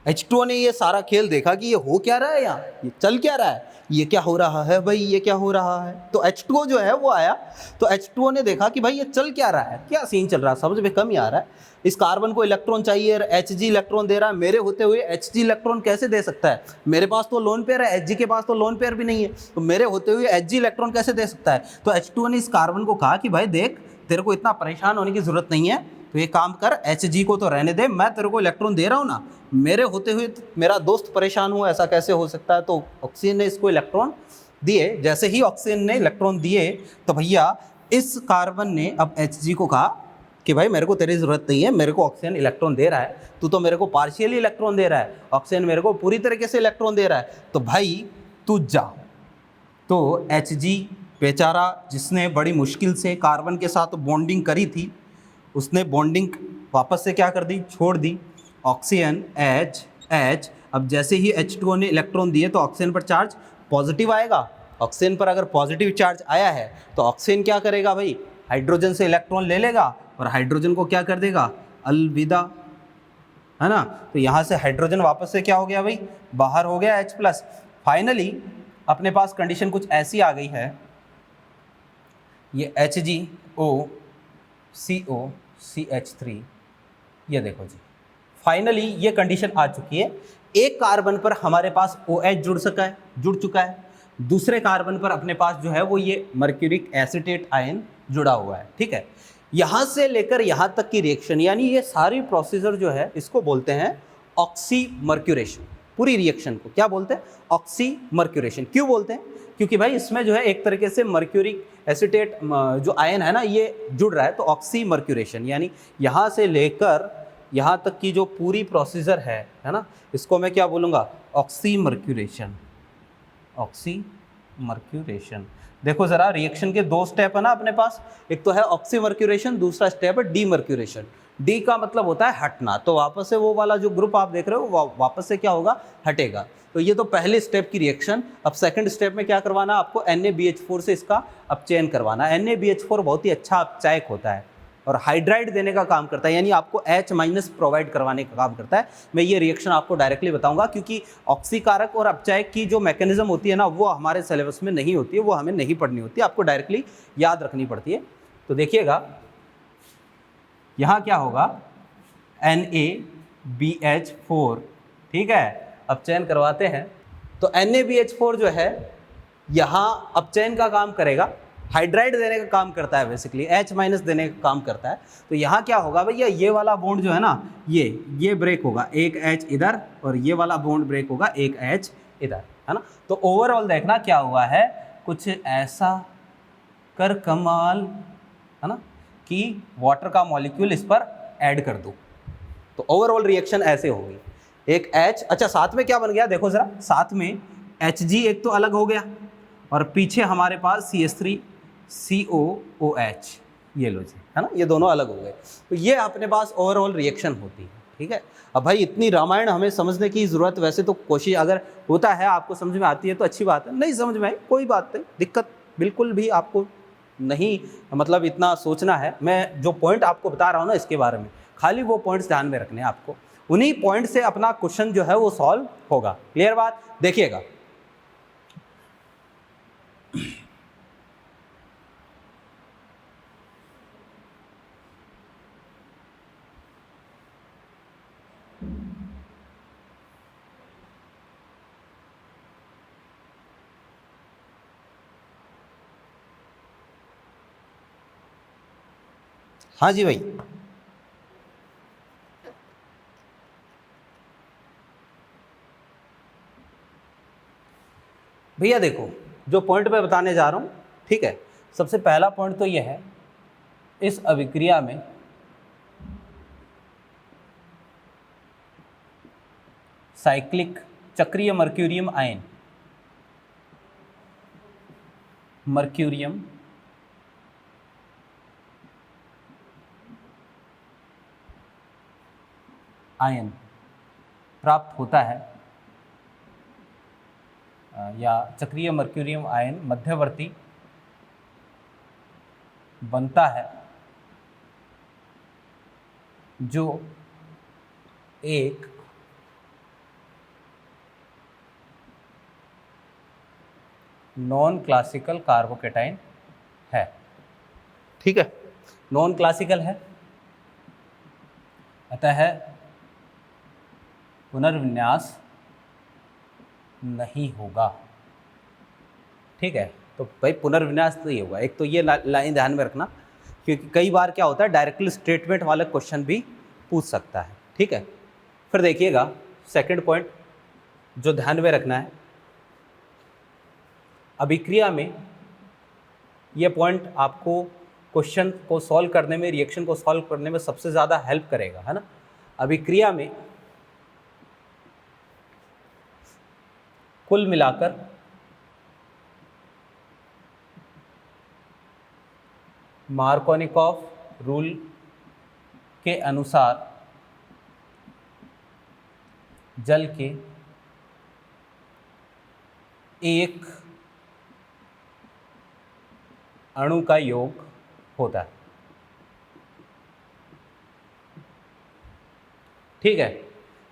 H2O ने ये सारा खेल देखा कि ये हो क्या रहा है, यहाँ ये चल क्या रहा है, ये क्या हो रहा है भाई, ये क्या हो रहा है। तो H2O जो है वो आया, तो H2O ने देखा कि भाई ये चल क्या रहा है, क्या सीन चल रहा है, समझ में कम ही आ रहा है। इस कार्बन को इलेक्ट्रॉन चाहिए, Hg इलेक्ट्रॉन दे रहा है, मेरे होते हुए Hg इलेक्ट्रॉन कैसे दे सकता है, मेरे पास तो लोन पेयर है, Hg के पास तो लोन पेयर भी नहीं है, तो मेरे होते हुए Hg इलेक्ट्रॉन कैसे दे सकता है। तो H2O ने इस कार्बन को कहा कि भाई देख, तेरे को इतना परेशान होने की जरूरत नहीं है, तो ये काम कर, Hg को तो रहने दे, मैं तेरे को इलेक्ट्रॉन दे रहा हूँ ना, मेरे होते हुए मेरा दोस्त परेशान हुआ, ऐसा कैसे हो सकता है। तो ऑक्सीजन ने इसको इलेक्ट्रॉन दिए। जैसे ही ऑक्सीजन ने इलेक्ट्रॉन दिए तो भैया इस कार्बन ने अब Hg को कहा कि भाई मेरे को तेरी ज़रूरत नहीं है, मेरे को ऑक्सीजन इलेक्ट्रॉन दे रहा है, तू तो मेरे को पार्शियली इलेक्ट्रॉन दे रहा है, ऑक्सीजन मेरे को पूरी तरीके से इलेक्ट्रॉन दे रहा है, तो भाई तू जा। तो Hg बेचारा, जिसने बड़ी मुश्किल से कार्बन के साथ बॉन्डिंग करी थी, उसने बॉन्डिंग वापस से क्या कर दी, छोड़ दी। ऑक्सीजन H, अब जैसे ही H2O ने इलेक्ट्रॉन दिए तो ऑक्सीजन पर चार्ज पॉजिटिव आएगा। ऑक्सीजन पर अगर पॉजिटिव चार्ज आया है तो ऑक्सीजन क्या करेगा भाई, हाइड्रोजन से इलेक्ट्रॉन ले लेगा और हाइड्रोजन को क्या कर देगा, अलविदा, है ना। तो यहाँ से हाइड्रोजन वापस से क्या हो गया भाई, बाहर हो गया H+। फाइनली अपने पास कंडीशन कुछ ऐसी आ गई है, ये HgO CO CH3, ये देखो जी, फाइनली ये कंडीशन आ चुकी है। एक कार्बन पर हमारे पास OH जुड़ चुका है, दूसरे कार्बन पर अपने पास जो है वो ये मर्क्यूरिक एसिटेट आयन जुड़ा हुआ है। ठीक है, यहाँ से लेकर यहाँ तक की रिएक्शन, यानी ये सारी प्रोसीजर जो है इसको बोलते हैं ऑक्सीमर्क्यूरेशन। पूरी रिएक्शन को क्या बोलते हैं, ऑक्सीमर्क्यूरेशन। क्यों बोलते हैं, क्योंकि भाई इसमें जो है एक तरीके से मर्क्यूरिक एसिटेट जो आयन है ना ये जुड़ रहा है, तो ऑक्सीमर्क्यूरेशन यानी यहाँ से लेकर यहाँ तक की जो पूरी प्रोसीजर है ना, इसको मैं क्या बोलूँगा, ऑक्सीमर्क्यूरेशन। ऑक्सीमर्क्यूरेशन। देखो ज़रा, रिएक्शन के दो स्टेप है ना अपने पास, एक तो है ऑक्सीमर्क्यूरेशन, दूसरा स्टेप है डीमर्क्यूरेशन। डी का मतलब होता है हटना, तो वापस से वो वाला जो ग्रुप आप देख रहे हो वापस से क्या होगा, हटेगा। तो ये तो पहले स्टेप की रिएक्शन। अब सेकंड स्टेप में क्या करवाना आपको, NaBH4 से इसका अपचयन करवाना। NaBH4 बहुत ही अच्छा अपचायक होता है और हाइड्राइड देने का काम करता है, यानी आपको H- प्रोवाइड करवाने का काम करता है। मैं ये रिएक्शन आपको डायरेक्टली बताऊंगा, क्योंकि ऑक्सीकारक और अपचायक की जो मैकेनिज्म होती है ना, वो हमारे सिलेबस में नहीं होती है, वो हमें नहीं पढ़नी होती है, आपको डायरेक्टली याद रखनी पड़ती है। तो देखिएगा यहाँ क्या होगा, NaBH4, ठीक है, अपचयन करवाते हैं। तो NaBH4 जो है यहाँ अपचयन का काम करेगा, हाइड्राइड देने का काम करता है, बेसिकली H- देने का काम करता है। तो यहाँ क्या होगा भैया, ये वाला बॉन्ड जो है ना, ये ब्रेक होगा, एक H इधर, और ये वाला बॉन्ड ब्रेक होगा, एक H इधर, है ना। तो ओवरऑल देखना क्या हुआ है, कुछ ऐसा कर कमाल, है ना, कि वाटर का मॉलिक्यूल इस पर ऐड कर दो। तो ओवरऑल रिएक्शन ऐसे होगी, एक H, अच्छा साथ में क्या बन गया देखो जरा, साथ में Hg एक तो अलग हो गया और पीछे हमारे पास CH3COOH, ये लो जी, है ना, ये दोनों अलग हो गए। तो ये अपने पास ओवरऑल रिएक्शन होती है। ठीक है, अब भाई इतनी रामायण हमें समझने की ज़रूरत, वैसे तो कोशिश अगर होता है आपको समझ में आती है तो अच्छी बात है, नहीं समझ में आई कोई बात नहीं, दिक्कत बिल्कुल भी आपको नहीं, मतलब इतना सोचना है। मैं जो पॉइंट आपको बता रहा हूँ ना इसके बारे में, खाली वो पॉइंट्स ध्यान में रखने हैं आपको, उन्हीं पॉइंट से अपना क्वेश्चन जो है वो सॉल्व होगा। क्लियर बात, देखिएगा हाँ जी भाई, भैया देखो जो पॉइंट मैं बताने जा रहा हूँ, ठीक है, सबसे पहला पॉइंट तो ये है, इस अभिक्रिया में साइक्लिक चक्रीय मर्क्यूरियम आयन, मर्क्यूरियम आयन प्राप्त होता है, या चक्रीय मर्क्यूरियम आयन मध्यवर्ती बनता है जो एक नॉन क्लासिकल कार्बोकेटाइन है। ठीक है, नॉन क्लासिकल है, अतः पुनर्विन्यास नहीं होगा। ठीक है, तो भाई पुनर्विन्यास नहीं होगा। एक तो ये लाइन ध्यान में रखना, क्योंकि कई बार क्या होता है डायरेक्टली स्टेटमेंट वाला क्वेश्चन भी पूछ सकता है। ठीक है, फिर देखिएगा सेकंड पॉइंट जो ध्यान में रखना है, अभिक्रिया में ये पॉइंट आपको क्वेश्चन को सॉल्व करने में, रिएक्शन को सॉल्व करने में सबसे ज़्यादा हेल्प करेगा, है ना। अभिक्रिया में कुल मिलाकर मार्कोनिकॉफ रूल के अनुसार जल के एक अणु का योग होता है। ठीक है,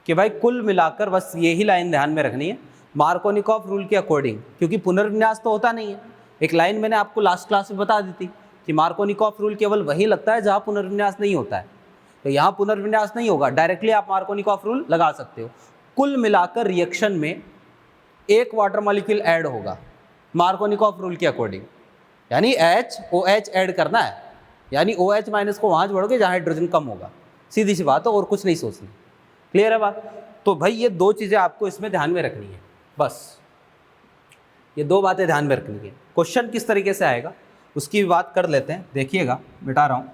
कि भाई कुल मिलाकर बस यही लाइन ध्यान में रखनी है, मार्कोनिकॉफ रूल के अकॉर्डिंग, क्योंकि पुनर्विन्यास तो होता नहीं है। एक लाइन मैंने आपको लास्ट क्लास में बता दी थी कि मार्कोनिकॉफ रूल केवल वही लगता है जहां पुनर्विन्यास नहीं होता है, तो यहाँ पुनर्विन्यास नहीं होगा, डायरेक्टली आप मार्कोनिकॉफ रूल लगा सकते हो। कुल मिलाकर रिएक्शन में एक वाटर मॉलिक्यूल ऐड होगा मार्कोनिकॉफ रूल के अकॉर्डिंग, यानी OH ऐड करना है, यानी OH माइनस को वहाँ जोड़ोगे जहाँ हाइड्रोजन कम होगा। सीधी सी बात है, और कुछ नहीं सोचनी। क्लियर है बात? तो भाई ये दो चीज़ें आपको इसमें ध्यान में रखनी है, बस ये दो बातें ध्यान में रखनी है। क्वेश्चन किस तरीके से आएगा उसकी भी बात कर लेते हैं, देखिएगा मिटा रहा हूँ।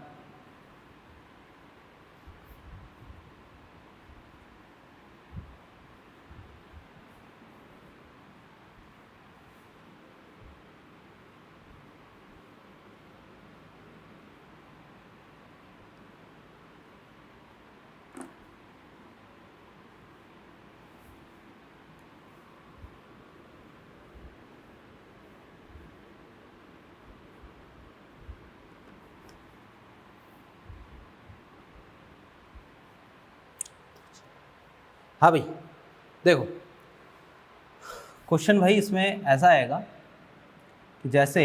हाँ भाई देखो, क्वेश्चन भाई इसमें ऐसा आएगा कि जैसे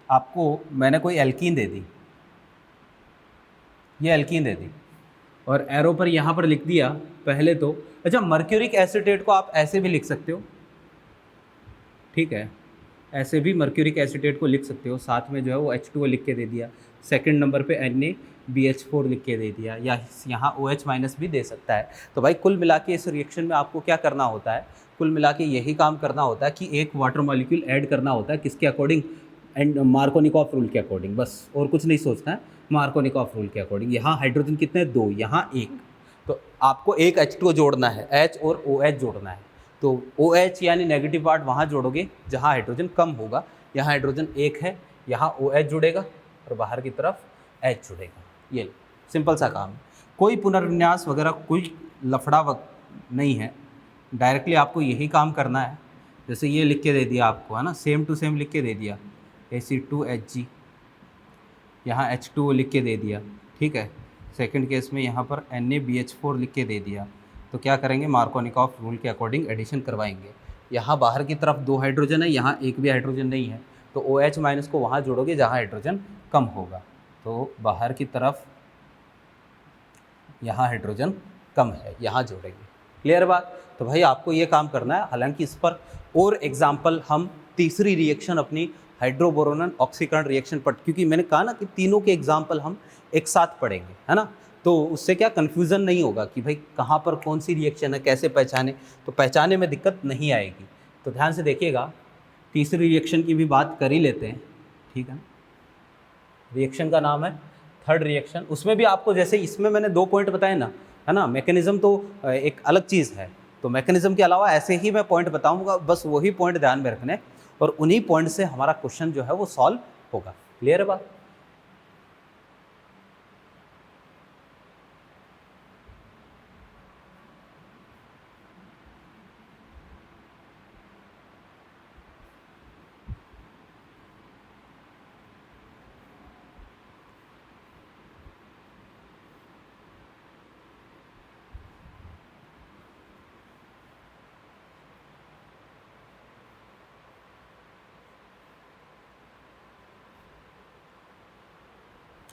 आपको मैंने कोई एल्कीन दे दी, ये एल्कीन दे दी और एरो पर यहाँ पर लिख दिया पहले तो। अच्छा, मर्क्यूरिक एसीटेट को आप ऐसे भी लिख सकते हो, ठीक है, ऐसे भी मर्क्यूरिक एसीटेट को लिख सकते हो, साथ में जो है वो H2O लिख के दे दिया, सेकंड नंबर पे NaBH4 लिख के दे दिया, या यहाँ OH माइनस भी दे सकता है। तो भाई कुल मिला के इस रिएक्शन में आपको क्या करना होता है, कुल मिला के यही काम करना होता है कि एक वाटर मॉलिक्यूल ऐड करना होता है, किसके अकॉर्डिंग, एंड मार्कोनिकॉफ रूल के अकॉर्डिंग, बस और कुछ नहीं सोचना है, मार्कोनिकॉफ रूल के अकॉर्डिंग। यहाँ हाइड्रोजन कितने, 2, यहाँ 1, तो आपको एक H2O जोड़ना है, H और OH जोड़ना है। तो OH यानी नेगेटिव पार्ट वहाँ जोड़ोगे जहाँ हाइड्रोजन कम होगा, यहाँ हाइड्रोजन 1 है, यहाँ OH जुड़ेगा और बाहर की तरफ H जुड़ेगा। ये सिंपल सा काम है, कोई पुनर्विन्यास वगैरह कोई लफड़ा नहीं है, डायरेक्टली आपको यही काम करना है। जैसे ये लिख के दे दिया आपको, है ना, सेम टू सेम लिख के दे दिया, Ac2Hg, यहाँ H2O लिख के दे दिया, ठीक है। सेकंड केस में यहाँ पर NaBH4 लिख के दे दिया, तो क्या करेंगे, मार्कोनिकॉफ रूल के अकॉर्डिंग एडिशन करवाएंगे। यहाँ बाहर की तरफ 2 हाइड्रोजन है, यहाँ एक भी हाइड्रोजन नहीं है, तो OH माइनस को वहाँ जोड़ोगे जहाँ हाइड्रोजन कम होगा, तो बाहर की तरफ यहाँ हाइड्रोजन कम है, यहाँ जोड़ेंगे। क्लियर बात? तो भाई आपको ये काम करना है। हालांकि इस पर और एग्जाम्पल हम तीसरी रिएक्शन अपनी हाइड्रोबोरोन ऑक्सीकरण रिएक्शन पर, क्योंकि मैंने कहा ना कि तीनों के एग्जाम्पल हम एक साथ पढ़ेंगे, है ना, तो उससे क्या कन्फ्यूज़न नहीं होगा कि भाई कहाँ पर कौन सी रिएक्शन है, कैसे पहचाने, तो पहचाने में दिक्कत नहीं आएगी। तो ध्यान से देखिएगा, तीसरी रिएक्शन की भी बात कर ही लेते हैं, ठीक है। रिएक्शन का नाम है थर्ड रिएक्शन। उसमें भी आपको, जैसे इसमें मैंने 2 पॉइंट बताए ना, है ना, मैकेनिज्म तो एक अलग चीज़ है, तो मैकेनिज्म के अलावा ऐसे ही मैं पॉइंट बताऊंगा, बस वही पॉइंट ध्यान में रखने और उन्हीं पॉइंट से हमारा क्वेश्चन जो है वो सॉल्व होगा। क्लियर है बात?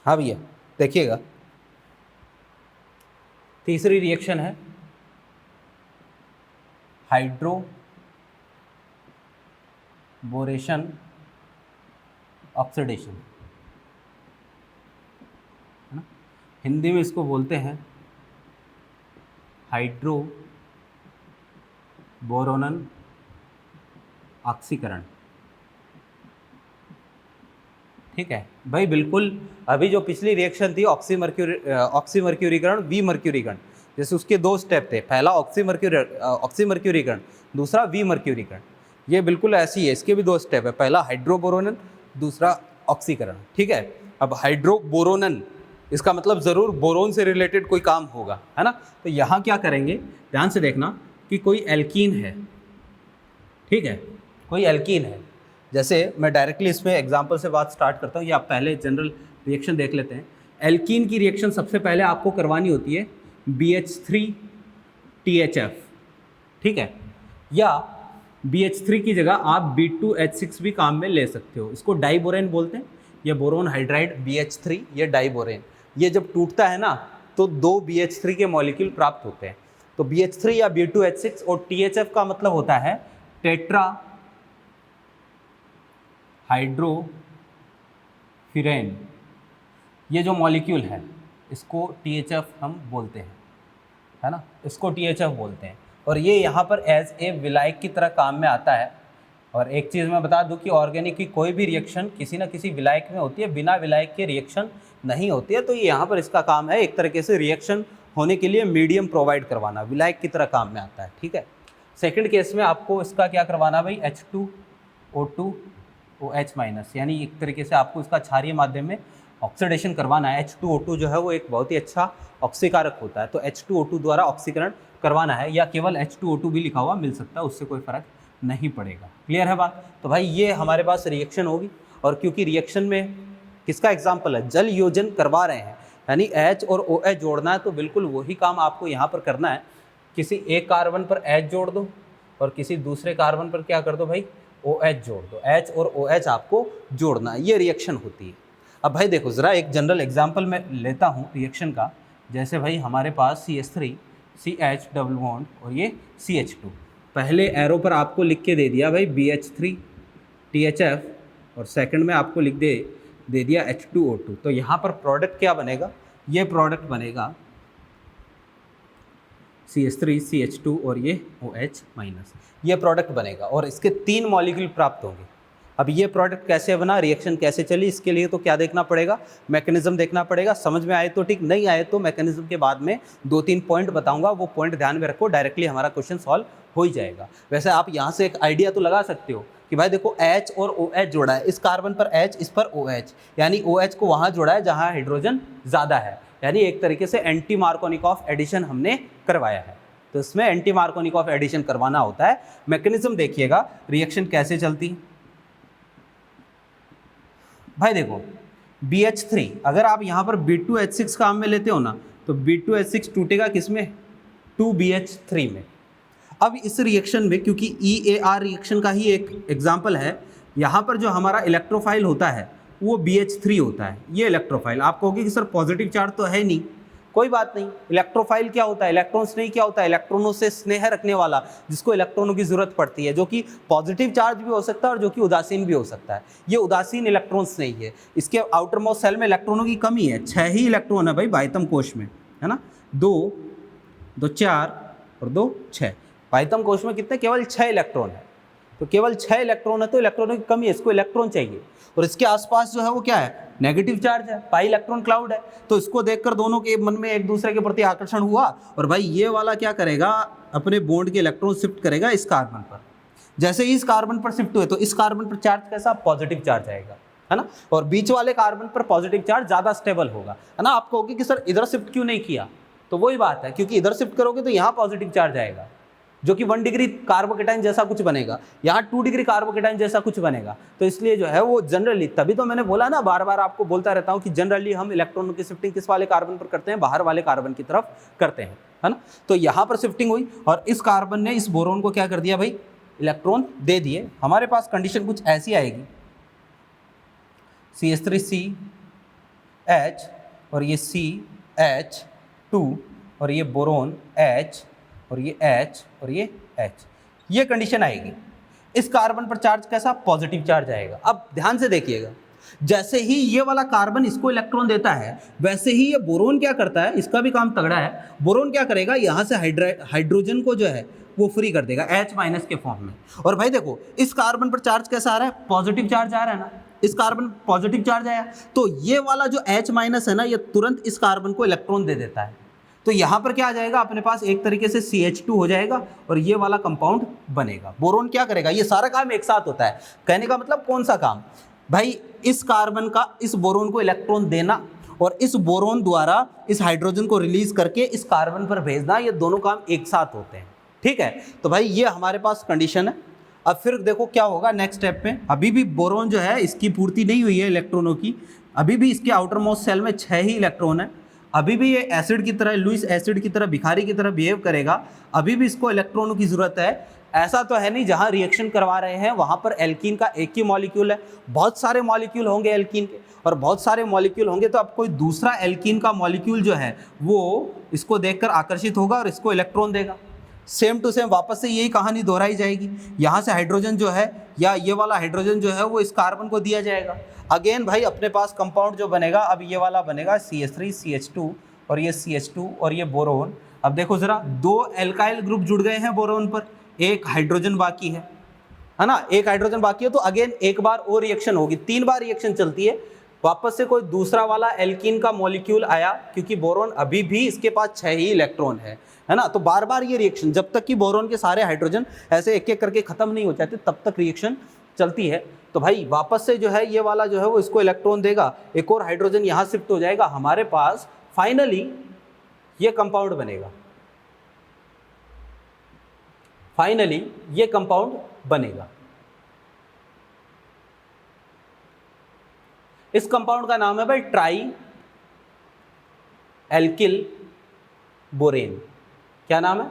हाँ भैया देखिएगा, तीसरी रिएक्शन है हाइड्रोबोरेशन ऑक्सीडेशन, है ना, हिंदी में इसको बोलते हैं हाइड्रोबोरोनन ऑक्सीकरण। ठीक है भाई, बिल्कुल। अभी जो पिछली रिएक्शन थी ऑक्सीमर्क्यूरीकरण वीमर्क्यूरीकरण, जैसे उसके दो स्टेप थे, पहला ऑक्सीमर्क्यूरीकरण, दूसरा वीमर्क्यूरीकरण। ये बिल्कुल ऐसी है, इसके भी दो स्टेप है, पहला हाइड्रोबोरोनन, दूसरा ऑक्सीकरण। ठीक है, अब हाइड्रोबोरोनन इसका मतलब ज़रूर बोरोन से रिलेटेड कोई काम होगा, है ना। तो यहाँ क्या करेंगे, ध्यान से देखना कि कोई एल्कीन है, ठीक है, कोई एल्कीन है। जैसे मैं डायरेक्टली इसमें एग्जांपल से बात स्टार्ट करता हूँ, या आप पहले जनरल रिएक्शन देख लेते हैं। एल्कीन की रिएक्शन सबसे पहले आपको करवानी होती है BH3THF, ठीक है, या BH3 की जगह आप B2H6 भी काम में ले सकते हो। इसको डाइबोरेन बोलते हैं, ये बोरोन हाइड्राइड BH3, ये डाइबोरेन। ये जब टूटता है ना तो दो BH3 के मॉलिक्यूल प्राप्त होते हैं। तो BH3 या B2H6 और THF का मतलब होता है टेट्रा हाइड्रोफिरेन। ये जो मॉलिक्यूल है इसको THF हम बोलते हैं, है ना, इसको THF बोलते हैं। और ये यहाँ पर एज ए विलायक की तरह काम में आता है। और एक चीज़ मैं बता दूं कि ऑर्गेनिक की कोई भी रिएक्शन किसी न किसी विलायक में होती है, बिना विलायक के रिएक्शन नहीं होती है। तो ये यहाँ पर इसका काम है एक तरीके से रिएक्शन होने के लिए मीडियम प्रोवाइड करवाना, विलायक की तरह काम में आता है। ठीक है, सेकंड केस में आपको इसका क्या करवाना भाई, H2O2OH-, यानी एक तरीके से आपको इसका क्षारीय माध्यम में ऑक्सीडेशन करवाना है। H2O2 जो है वो एक बहुत ही अच्छा ऑक्सीकारक होता है, तो H2O2 द्वारा ऑक्सीकरण करवाना है, या केवल H2O2 भी लिखा हुआ मिल सकता है, उससे कोई फर्क नहीं पड़ेगा। क्लियर है बात? तो भाई ये हमारे पास रिएक्शन होगी, और क्योंकि रिएक्शन में किसका एग्जाम्पल है, जल योजन करवा रहे हैं, यानी H और OH जोड़ना है, तो बिल्कुल वही काम आपको यहाँ पर करना है। किसी एक कार्बन पर H जोड़ दो और किसी दूसरे कार्बन पर क्या कर दो भाई, OH जोड़ दो। H और OH आपको जोड़ना है, ये रिएक्शन होती है। अब भाई देखो ज़रा एक जनरल एग्जाम्पल मैं लेता हूँ रिएक्शन का। जैसे भाई हमारे पास CH3 CH डबल बॉन्ड और ये CH2, पहले एरो पर आपको लिख के दे दिया भाई BH3 THF, और सेकंड में आपको लिख दे दिया H2O2। तो यहाँ पर प्रोडक्ट क्या बनेगा, ये प्रोडक्ट बनेगा CH3 CH2 और ये OH-, ये प्रोडक्ट बनेगा, और इसके 3 मॉलिक्यूल प्राप्त होंगे। अब ये प्रोडक्ट कैसे बना, रिएक्शन कैसे चली, इसके लिए तो क्या देखना पड़ेगा, मैकेनिज्म देखना पड़ेगा। समझ में आए तो ठीक, नहीं आए तो मैकेनिज्म के बाद में 2-3 पॉइंट बताऊंगा, वो पॉइंट ध्यान में रखो, डायरेक्टली हमारा क्वेश्चन सॉल्व हो ही जाएगा। वैसे आप यहाँ से एक आइडिया तो लगा सकते हो कि भाई देखो H और OH जोड़ा है, इस कार्बन पर H, इस पर OH, यानी OH को वहाँ जोड़ा है जहाँ हाइड्रोजन ज़्यादा है, यानी एक तरीके से एंटी मार्कोनिकॉफ एडिशन हमने करवाया है। तो इसमें एंटी मार्कोनिकॉफ एडिशन करवाना होता है। मैकेनिज्म देखिएगा रिएक्शन कैसे चलती। भाई देखो BH3, अगर आप यहाँ पर B2H6 काम में लेते हो ना, तो B2H6 टूटेगा किसमें, 2BH3 में। अब इस रिएक्शन में क्योंकि EAR रिएक्शन का ही एक एग्जाम्पल है, यहाँ पर जो हमारा इलेक्ट्रोफाइल होता है वो BH3 होता है। ये इलेक्ट्रोफाइल, आप कहोगे कि सर पॉजिटिव चार्ज तो है नहीं, कोई बात नहीं। इलेक्ट्रोफाइल क्या होता है, इलेक्ट्रॉन्स नहीं, क्या होता है, इलेक्ट्रॉनों से स्नेह रखने वाला, जिसको इलेक्ट्रॉनों की जरूरत पड़ती है, जो कि पॉजिटिव चार्ज भी हो सकता है और जो कि उदासीन भी हो सकता है। ये उदासीन इलेक्ट्रॉन्स नहीं है, इसके आउटर मोस्ट सेल में इलेक्ट्रॉनों की कमी है, 6 ही इलेक्ट्रॉन है भाई बाह्यतम कोश में, है ना, 2, 4 और 2, 6। बाह्यतम कोश में कितने, केवल 6 इलेक्ट्रॉन है। तो केवल 6 इलेक्ट्रॉन है, तो इलेक्ट्रॉनों की कमी है, इसको इलेक्ट्रॉन चाहिए। और इसके आसपास जो है वो क्या है, नेगेटिव चार्ज है, पाई इलेक्ट्रॉन क्लाउड है। तो इसको देखकर दोनों के मन में एक दूसरे के प्रति आकर्षण हुआ, और भाई ये वाला क्या करेगा, अपने बॉन्ड के इलेक्ट्रॉन शिफ्ट करेगा इस कार्बन पर। जैसे ही इस कार्बन पर शिफ्ट हुए तो इस कार्बन पर चार्ज कैसा, पॉजिटिव चार्ज आएगा, है ना। और बीच वाले कार्बन पर पॉजिटिव चार्ज ज़्यादा स्टेबल होगा, है ना। आप कहोगे कि सर इधर शिफ्ट क्यों नहीं किया, तो वही बात है, क्योंकि इधर शिफ्ट करोगे तो यहाँ पॉजिटिव चार्ज आएगा, जो कि 1 डिग्री कार्बोकेटाइन जैसा कुछ बनेगा, यहाँ 2 डिग्री कार्बोकेटाइन जैसा कुछ बनेगा। तो इसलिए जो है वो जनरली, तभी तो मैंने बोला ना, बार बार आपको बोलता रहता हूँ कि जनरली हम इलेक्ट्रॉनों की शिफ्टिंग किस वाले कार्बन पर करते हैं, बाहर वाले कार्बन की तरफ करते हैं, है ना। तो यहाँ पर शिफ्टिंग हुई और इस कार्बन ने इस बोरोन को क्या कर दिया भाई, इलेक्ट्रॉन दे दिए। हमारे पास कंडीशन कुछ ऐसी आएगी, CH3CH और ये CH2 और ये बोरोन H और ये H और ये H, ये कंडीशन आएगी। इस कार्बन पर चार्ज कैसा, पॉजिटिव चार्ज आएगा। अब ध्यान से देखिएगा, जैसे ही ये वाला कार्बन इसको इलेक्ट्रॉन देता है, वैसे ही ये बोरोन क्या करता है, इसका भी काम तगड़ा है। बोरोन क्या करेगा, यहाँ से हाइड्रोजन को जो है वो फ्री कर देगा H- के फॉर्म में। और भाई देखो, इस कार्बन पर चार्ज कैसा आ रहा है, पॉजिटिव चार्ज आ रहा है ना, इस कार्बन पॉजिटिव चार्ज आया, तो ये वाला जो H- है ना, ये तुरंत इस कार्बन को इलेक्ट्रॉन दे देता है। तो यहाँ पर क्या आ जाएगा, अपने पास एक तरीके से CH2 हो जाएगा और ये वाला कंपाउंड बनेगा। बोरोन क्या करेगा, ये सारा काम एक साथ होता है। कहने का मतलब कौन सा काम भाई, इस कार्बन का इस बोरोन को इलेक्ट्रॉन देना और इस बोरोन द्वारा इस हाइड्रोजन को रिलीज करके इस कार्बन पर भेजना, ये दोनों काम एक साथ होते हैं, ठीक है। तो भाई ये हमारे पास कंडीशन है। अब फिर देखो क्या होगा नेक्स्ट स्टेप पे, अभी भी बोरोन जो है इसकी पूर्ति नहीं हुई है इलेक्ट्रॉनों की, अभी भी इसके आउटर मोस्ट सेल में 6 ही इलेक्ट्रॉन है, अभी भी ये एसिड की तरह, लुईस एसिड की तरह, भिखारी की तरह बिहेव करेगा, अभी भी इसको इलेक्ट्रॉनों की जरूरत है। ऐसा तो है नहीं जहां रिएक्शन करवा रहे हैं वहां पर एल्कीन का एक ही मॉलिक्यूल है, बहुत सारे मॉलिक्यूल होंगे एल्कीन के, और बहुत सारे मॉलिक्यूल होंगे तो अब कोई दूसरा एल्कीन का मॉलिक्यूल जो है वो इसको देखकर आकर्षित होगा और इसको इलेक्ट्रॉन देगा। सेम टू सेम वापस से यही कहानी दोहराई जाएगी, यहाँ से हाइड्रोजन जो है या ये वाला हाइड्रोजन जो है वो इस कार्बन को दिया जाएगा। अगेन भाई अपने पास कंपाउंड जो बनेगा, अब ये वाला बनेगा CH3CH2 और ये CH2 और ये बोरोन। अब देखो जरा, 2 एल्काइल ग्रुप जुड़ गए हैं बोरोन पर, एक हाइड्रोजन बाकी है ना, एक हाइड्रोजन बाकी है। तो अगेन एक बार और रिएक्शन होगी, 3 बार रिएक्शन चलती है, वापस से कोई दूसरा वाला एल्कीन का मॉलिक्यूल आया, क्योंकि बोरोन अभी भी इसके पास 6 ही इलेक्ट्रॉन है ना। तो बार बार ये रिएक्शन, जब तक कि बोरोन के सारे हाइड्रोजन ऐसे एक एक करके खत्म नहीं हो जाते तब तक रिएक्शन चलती है। तो भाई वापस से जो है ये वाला जो है वो इसको इलेक्ट्रॉन देगा, एक और हाइड्रोजन यहाँ शिफ्ट हो जाएगा, हमारे पास फाइनली ये कंपाउंड बनेगा, फाइनली ये कंपाउंड बनेगा। इस कंपाउंड का नाम है भाई ट्राई एल्किल बोरेन। क्या नाम है,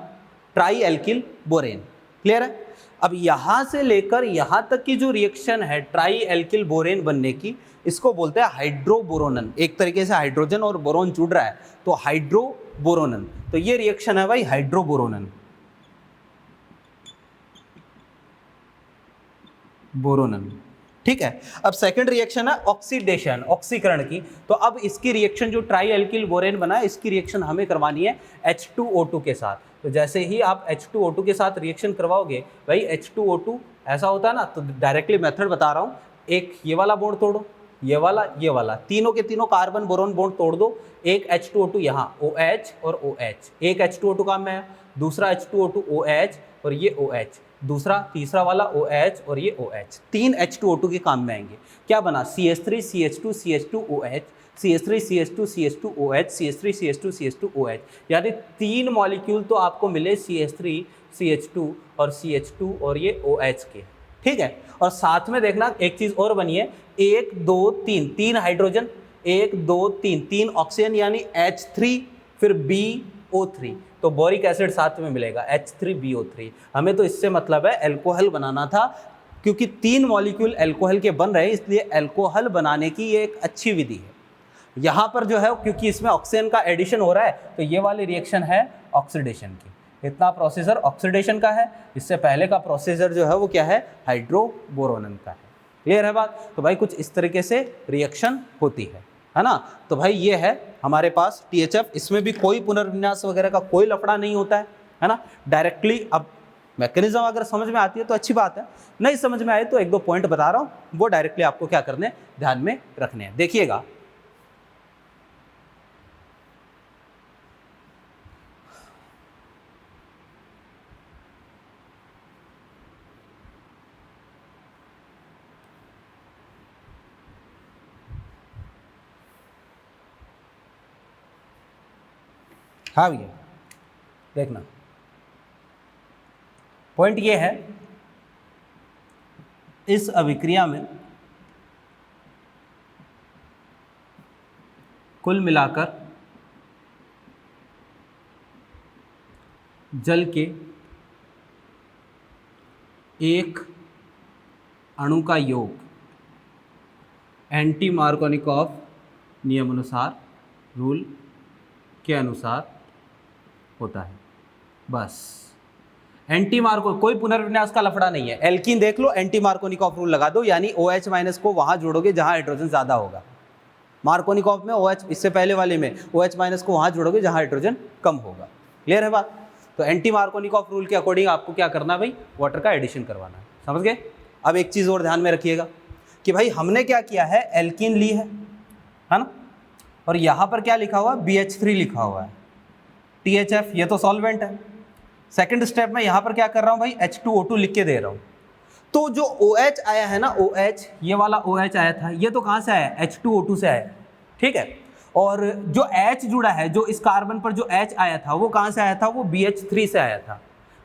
ट्राई एल्किल बोरेन। क्लियर है। अब यहां से लेकर यहां तक की जो रिएक्शन है ट्राई एल्किल बोरेन बनने की, इसको बोलते हैं हाइड्रोबोरोनन। एक तरीके से हाइड्रोजन और बोरोन जुड़ रहा है तो हाइड्रोबोरोनन, तो ये रिएक्शन है भाई हाइड्रोबोरोनन, बोरोनन, ठीक है। अब सेकंड रिएक्शन है ऑक्सीडेशन, ऑक्सीकरण की। तो अब इसकी रिएक्शन जो ट्राई एल्किल बोरेन बना है, इसकी रिएक्शन हमें करवानी है H2O2 के साथ। तो जैसे ही आप H2O2 के साथ रिएक्शन करवाओगे भाई, H2O2 ऐसा होता है ना, तो डायरेक्टली मेथड बता रहा हूँ, एक ये वाला बॉन्ड तोड़ो, ये वाला, तीनों के तीनों कार्बन बोरोन बॉन्ड तोड़ दो, एक H2O2 यहाँ OH और OH, एक H2O2 काम में है, दूसरा H2O2 OH और ये OH, दूसरा तीसरा वाला OH और ये OH, 3 H2O2 के काम में आएंगे। क्या बना, CH3CH2CH2OH, CH3CH2CH2OH, CH3CH2CH2OH, यानी 3 मॉलिक्यूल तो आपको मिले CH3CH2 और CH2 और ये OH के, ठीक है। और साथ में देखना एक चीज और बनी है, 1 2 3, 3 हाइड्रोजन, 1 2 3, 3 ऑक्सीजन यानी H3 फिर BO3, तो बोरिक एसिड साथ में मिलेगा H3BO3। हमें तो इससे मतलब है एल्कोहल बनाना था, क्योंकि 3 मॉलिक्यूल एल्कोहल के बन रहे हैं, इसलिए एल्कोहल बनाने की ये एक अच्छी विधि है। यहाँ पर जो है क्योंकि इसमें ऑक्सीजन का एडिशन हो रहा है, तो ये वाली रिएक्शन है ऑक्सीडेशन की। इतना प्रोसीजर ऑक्सीडेशन का है, इससे पहले का प्रोसीजर जो है वो क्या है, हाइड्रोबोरोनन का है। क्लियर है बात। तो भाई कुछ इस तरीके से रिएक्शन होती है ना। तो भाई ये है हमारे पास THF, इसमें भी कोई पुनर्विन्यास वगैरह का कोई लफड़ा नहीं होता है ना, डायरेक्टली अब मैकेनिज्म अगर समझ में आती है तो अच्छी बात है, नहीं समझ में आए तो एक दो पॉइंट बता रहा हूँ, वो डायरेक्टली आपको क्या करने हैं, ध्यान में रखने हैं। देखिएगा, हाँ भैया देखना, पॉइंट ये है, इस अभिक्रिया में कुल मिलाकर जल के एक अणु का योग एंटी मार्कोनिकॉफ नियम अनुसार, रूल के अनुसार होता है। बस एंटी मार्को, कोई पुनर्विन्यास का लफड़ा नहीं है। एल्कीन देख लो, एंटी मार्कोनिकॉफ रूल लगा दो, यानी OH माइनस को वहां जोड़ोगे जहां हाइड्रोजन ज्यादा होगा। मार्कोनिकॉफ में OH, इससे पहले वाले में OH माइनस को वहां जोड़ोगे जहां हाइड्रोजन कम होगा। क्लियर है बात? तो एंटी मार्कोनिकॉफ रूल के अकॉर्डिंग आपको क्या करना है भाई, वाटर का एडिशन करवाना है। समझ गए? अब एक चीज और ध्यान में रखिएगा कि भाई हमने क्या किया है, एल्कीन ली है ना, और यहां पर क्या लिखा हुआ है, BH3 लिखा हुआ है, THF, ये तो सॉल्वेंट है। सेकंड स्टेप में यहां पर क्या कर रहा हूं भाई, H2O2 लिख के दे रहा हूं। तो जो OH आया है ना, OH, ये वाला OH आया था, ये तो कहां से आया, H2O2 से आया, ठीक है। और जो H जुड़ा है, जो इस कार्बन पर जो H आया था, वो कहां से आया था, वो BH3 से आया था।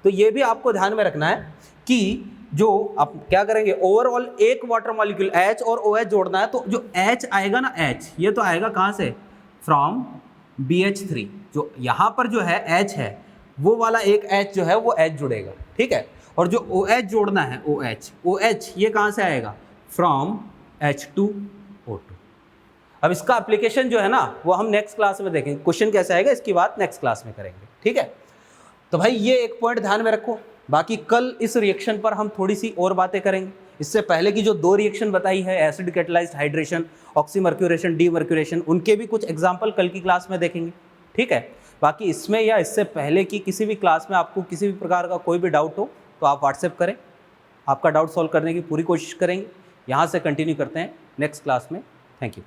तो ये भी आपको ध्यान में रखना है कि जो आप क्या करेंगे, ओवरऑल एक वाटर मॉलिक्यूल H और OH जोड़ना है, तो जो H आएगा ना, H, ये तो आएगा कहां से, फ्रॉम BH3। जो यहाँ पर जो है H है, वो वाला एक H जो है वो H जुड़ेगा, ठीक है। और जो OH जोड़ना है, OH ये कहाँ से आएगा, फ्रॉम H2O2। अब इसका एप्लीकेशन जो है ना, वो हम नेक्स्ट क्लास में देखेंगे, क्वेश्चन कैसे आएगा इसकी बात नेक्स्ट क्लास में करेंगे, ठीक है। तो भाई ये एक पॉइंट ध्यान में रखो। बाकी कल इस रिएक्शन पर हम थोड़ी सी और बातें करेंगे। इससे पहले की जो दो रिएक्शन बताई है, acid catalysed hydration, oxymercuration, demercuration, उनके भी कुछ एग्जाम्पल कल की क्लास में देखेंगे, ठीक है। बाकी इसमें या इससे पहले की किसी भी क्लास में आपको किसी भी प्रकार का कोई भी डाउट हो तो आप व्हाट्सएप करें, आपका डाउट सॉल्व करने की पूरी कोशिश करेंगे। यहाँ से कंटिन्यू करते हैं नेक्स्ट क्लास में। Thank you.